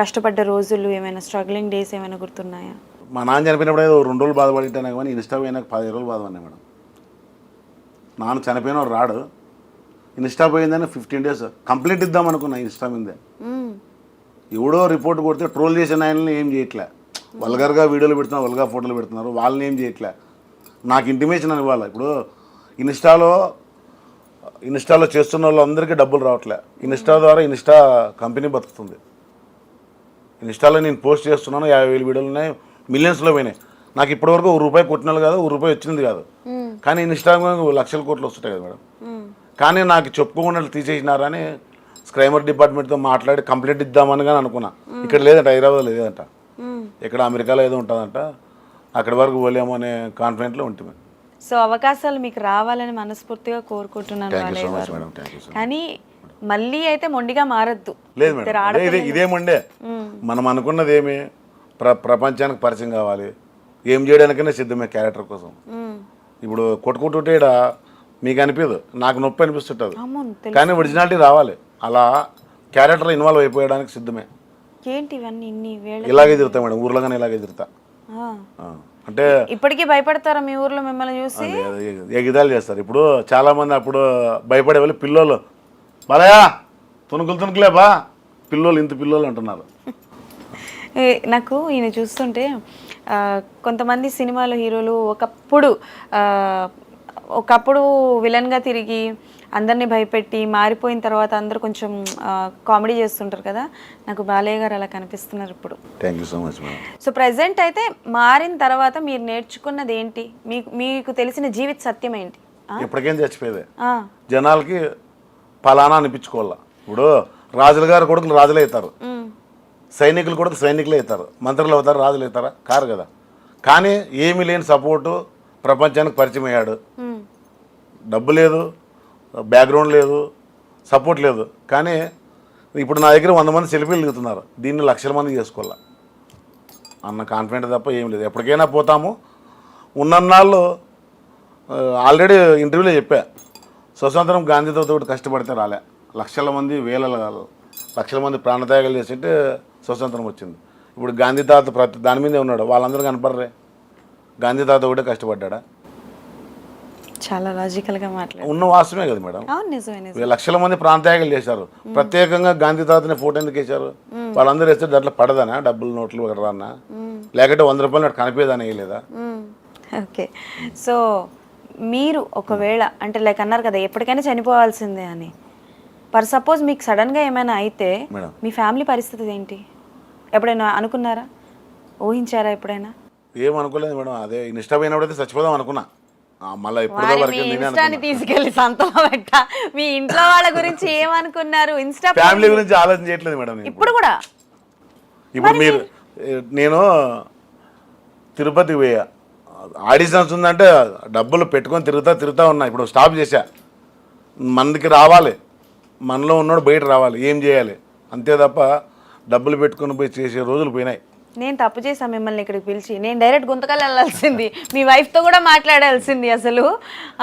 కష్టపడ్డ రోజులు ఏమైనా, స్ట్రగ్లింగ్ డేస్ ఏమైనా గుర్తున్నాయా? మా నాన్న చనిపోయినప్పుడు ఏదో 2 రోజులు బాధపడినా కానీ ఇన్స్టా పోయినాక 15 రోజులు బాధపడినా మేడం. నాన్న చనిపోయిన రాడు, ఇన్స్టా పోయిందని 15 days కంప్లీట్ ఇద్దాం అనుకున్నా ఇన్స్టా మీదే. ఎవడో రిపోర్ట్ కొడితే ట్రోల్ చేసిన ఆయనని ఏం చేయట్లే, వల్గర్గా వీడియోలు పెడుతున్నారు, వల్గర్ ఫోటోలు పెడుతున్నారు, వాళ్ళని ఏం చేయట్లే. నాకు ఇంటిమేషన్ అని ఇవ్వాలి. ఇప్పుడు ఇన్స్టాలో చేస్తున్న వాళ్ళందరికీ డబ్బులు రావట్లే. ఇన్స్టా ద్వారా ఇన్స్టా కంపెనీ బతుకుతుంది. ఇన్స్టాలో నేను పోస్ట్ చేస్తున్నాను, 50,000 వీడియోలు ఉన్నాయి, మిలియన్స్లో పోయినాయి. నాకు ఇప్పటివరకు ₹1 కొట్టినది కాదు, ₹1 వచ్చింది కాదు. కానీ ఇన్స్టాగ్రామ్ లక్షల కోట్లు వస్తుంటాయి కదా మేడం. కానీ నాకు చెప్పుకోకుండా తీసేసినారని స్క్రైమర్ డిపార్ట్మెంట్తో మాట్లాడి కంప్లైంట్ ఇద్దామని కానీ అనుకున్నా. ఇక్కడ లేదంట, హైదరాబాద్లో లేదంట, ఇక్కడ అమెరికాలో ఏదో ఉంటుందంట. అక్కడి వరకు పోలేమో అనే కాన్ఫిడెంట్లో ఉంటుంది. సో అవకాశాలు మీకు రావాలని మనస్ఫూర్తిగా కోరుకుంటున్నాను బాలయ్య గారు. కానీ మళ్ళీ అయితే మొండిగా మారద్దు. లేదు మేడం, ఇదే మొండే. మనం అనుకున్నది ఏమి, ప్రపంచానికి పరిచయం కావాలి, ఏం చేయడానికైనా సిద్ధమే క్యారెక్టర్ కోసం. ఇప్పుడు కొట్టుకుంటుంటే మీకు అనిపించదు, నాకు నొప్పి అనిపిస్తుంటుంది, కానీ ఒరిజినాలిటీ రావాలి. అలా క్యారెక్టర్ ఇన్వాల్వ్ అయిపోయడానికి సిద్ధమే. ఏంటి ఇవన్నీ ఇన్ని వేళ ఇలాగే తిరుగుతా మేడం, ఊర్లో కానీ ఇలాగే తిరుగుతా. అంటే ఇప్పటికీ భయపడతారా మీ ఊర్లో మిమ్మల్ని చూసి? ఎగిదాలు చేస్తారు. ఇప్పుడు చాలా మంది అప్పుడు భయపడే వాళ్ళు పిల్లోళ్ళు, బాలయ్య తుణుకులే బా పిల్లోళ్ళు, ఇంత పిల్లోళ్ళు అంటున్నారు. నాకు ఈయన చూస్తుంటే కొంతమంది సినిమాలో హీరోలు ఒకప్పుడు విలన్గా తిరిగి అందరినీ భయపెట్టి మారిపోయిన తర్వాత అందరూ కొంచెం కామెడీ చేస్తుంటారు కదా, నాకు బాలయ్య గారు అలా కనిపిస్తున్నారు ఇప్పుడు. Thank you so much madam. So present అయితే మారిన తర్వాత మీరు నేర్చుకున్నది ఏంటి, మీకు తెలిసిన జీవిత సత్యం ఏంటి? ఎప్పటికేం చచ్చిపోయేదే, జనాలకి ఫలానా అనిపించుకోవాలా. ఇప్పుడు రాజుల గారు కొడుకులు రాజులే అవుతారు, సైనికులు కొడుకు సైనికులే అవుతారు, మంత్రులు అవుతారు, రాజులు అవుతారా? కారు కదా. కానీ ఏమీ లేని సపోర్టు ప్రపంచానికి పరిచయం అయ్యాడు. డబ్బు లేదు, బ్యాక్గ్రౌండ్ లేదు, సపోర్ట్ లేదు. కానీ ఇప్పుడు నా దగ్గర 100 మంది సెల్ఫీలు దిగుతున్నారు, దీన్ని లక్షల మంది చేసుకోవాలా అన్న కాన్ఫిడెంట్ తప్ప ఏం లేదు. ఎప్పటికైనా పోతాము. ఉన్నన్నాళ్ళు ఆల్రెడీ ఇంటర్వ్యూలో చెప్పా, స్వతంత్రం గాంధీతో కష్టపడితే రాలే, లక్షల మంది లక్షల మంది ప్రాణత్యాగాలు చేసింటే స్వతంత్రం వచ్చింది. ఇప్పుడు గాంధీ తాత ప్రతి దాని మీదే ఉన్నాడు, వాళ్ళందరూ కనపడరే. గాంధీ తాత ఒకటే కష్టపడ్డా? చాలా లాజికల్గా మాట్లాడు. ఉన్న వాస్తవమే కదా మేడం. అవును, నిజమే నిజమే. లక్షల మంది ప్రాణత్యాగాలు చేశారు. ప్రత్యేకంగా గాంధీ తాతని ఫోటో ఎందుకు వేశారు? వాళ్ళందరూ వేస్తే దాంట్లో పడదనా డబ్బులు నోట్లు రానా, లేకపోతే 100 రూపాయలు కనిపేదని వేయలేదా? ఓకే, సో మీరు ఒకవేళ అంటే లైక్ అన్నారు కదా ఎప్పటికైనా చనిపోవాల్సిందే అని, పర్ సపోజ్ మీకు సడన్గా ఏమైనా అయితే మేడం. మీ ఫ్యామిలీ పరిస్థితి ఏంటి? ఎప్పుడైనా అనుకున్నారా, ఊహించారా ఎప్పుడైనా? ఏమనుకోలేదు మేడం. అదే ఇన్స్టా పోయినప్పుడైతే చచ్చిపోదాం అనుకున్నా. మళ్ళీ ఇప్పుడు మరి వరకు మీ నేనే ఇన్స్టాని అనుకున్నా. తీసుకెళ్లి సంతలో పెట్ట మీ ఇంట్లో వాళ్ళ గురించి ఏమనుకున్నారు? ఇన్స్టా ఫ్యామిలీ గురించి ఆలోచన చేయట్లేదు మేడం నేను. ఇప్పుడు కూడా ఇప్పుడు మీరు నేను తిరుపతికి పోయా, ఆడిషన్స్ ఉందంటే డబ్బులు పెట్టుకొని తిరుగుతా ఉన్నా. ఇప్పుడు స్టాప్ చేశా. మనకి రావాలి, మనలో ఉన్నాడు బయట రావాలి, ఏం చేయాలి అంతే తప్ప డబ్బులు పెట్టుకొని పోయి చేసే రోజులు పోయినాయి. నేను తప్పు చేశాను మిమ్మల్ని ఇక్కడికి పిలిచి. నేను డైరెక్ట్ గుంతకల్ వెళ్ళాల్సింది, మీ వైఫ్తో కూడా మాట్లాడాల్సింది. అసలు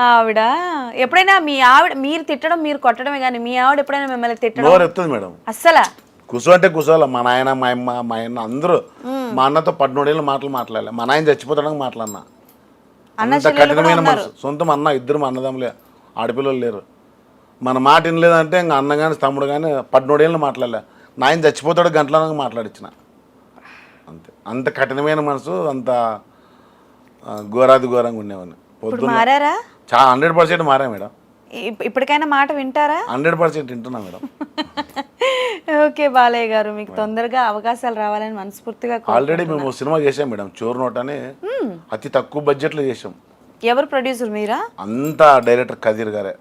ఆవిడ ఎప్పుడైనా మీరు తిట్టడం మీరు కొట్టడమే కానీ మీ ఆవిడ ఎప్పుడైనా మిమ్మల్ని తిట్టడం నోరు ఎత్తుంది మేడం. అస్సలా కుసో అంటే కుసోల. మా నాయన మా అమ్మ మా అన్న అందరూ మా అన్నతో 14 మాటలు మాట్లాడలే. మా నాయన చచ్చిపోతాడానికి మాట్లాడినా. అంత కఠినమైన మనసు. సొంతం అన్న, ఇద్దరు మా అన్నదమ్ములే, ఆడపిల్లలు లేరు. మన మాట వినలేదంటే ఇంకా అన్న కానీ తమ్ముడు కానీ 14 మాట్లాడలే. నాయన చచ్చిపోతాడు గంటలనగా మాట్లాడిచ్చిన. అంతే. అంత కఠినమైన మనసు, అంత ఘోరాది ఘోరంగా ఉండేవాడిని. ఇప్పుడు మారారా? 100% మారా మేడం. ఇప్పటికైనా మాట వింటారా? 100% వింటున్నా మేడం. ఓకే బాలయ్య గారు, మీకు తొందరగా అవకాశాలు రావాలని మనస్ఫూర్తిగా ఆల్రెడీ మేము సినిమా చేసాం మేడం, చోరు నోట్ అని. అతి తక్కువ బడ్జెట్లో చేసాం. ఎవరు ప్రొడ్యూసర్ మీరా? అంతా డైరెక్టర్ కదీర్ గారే.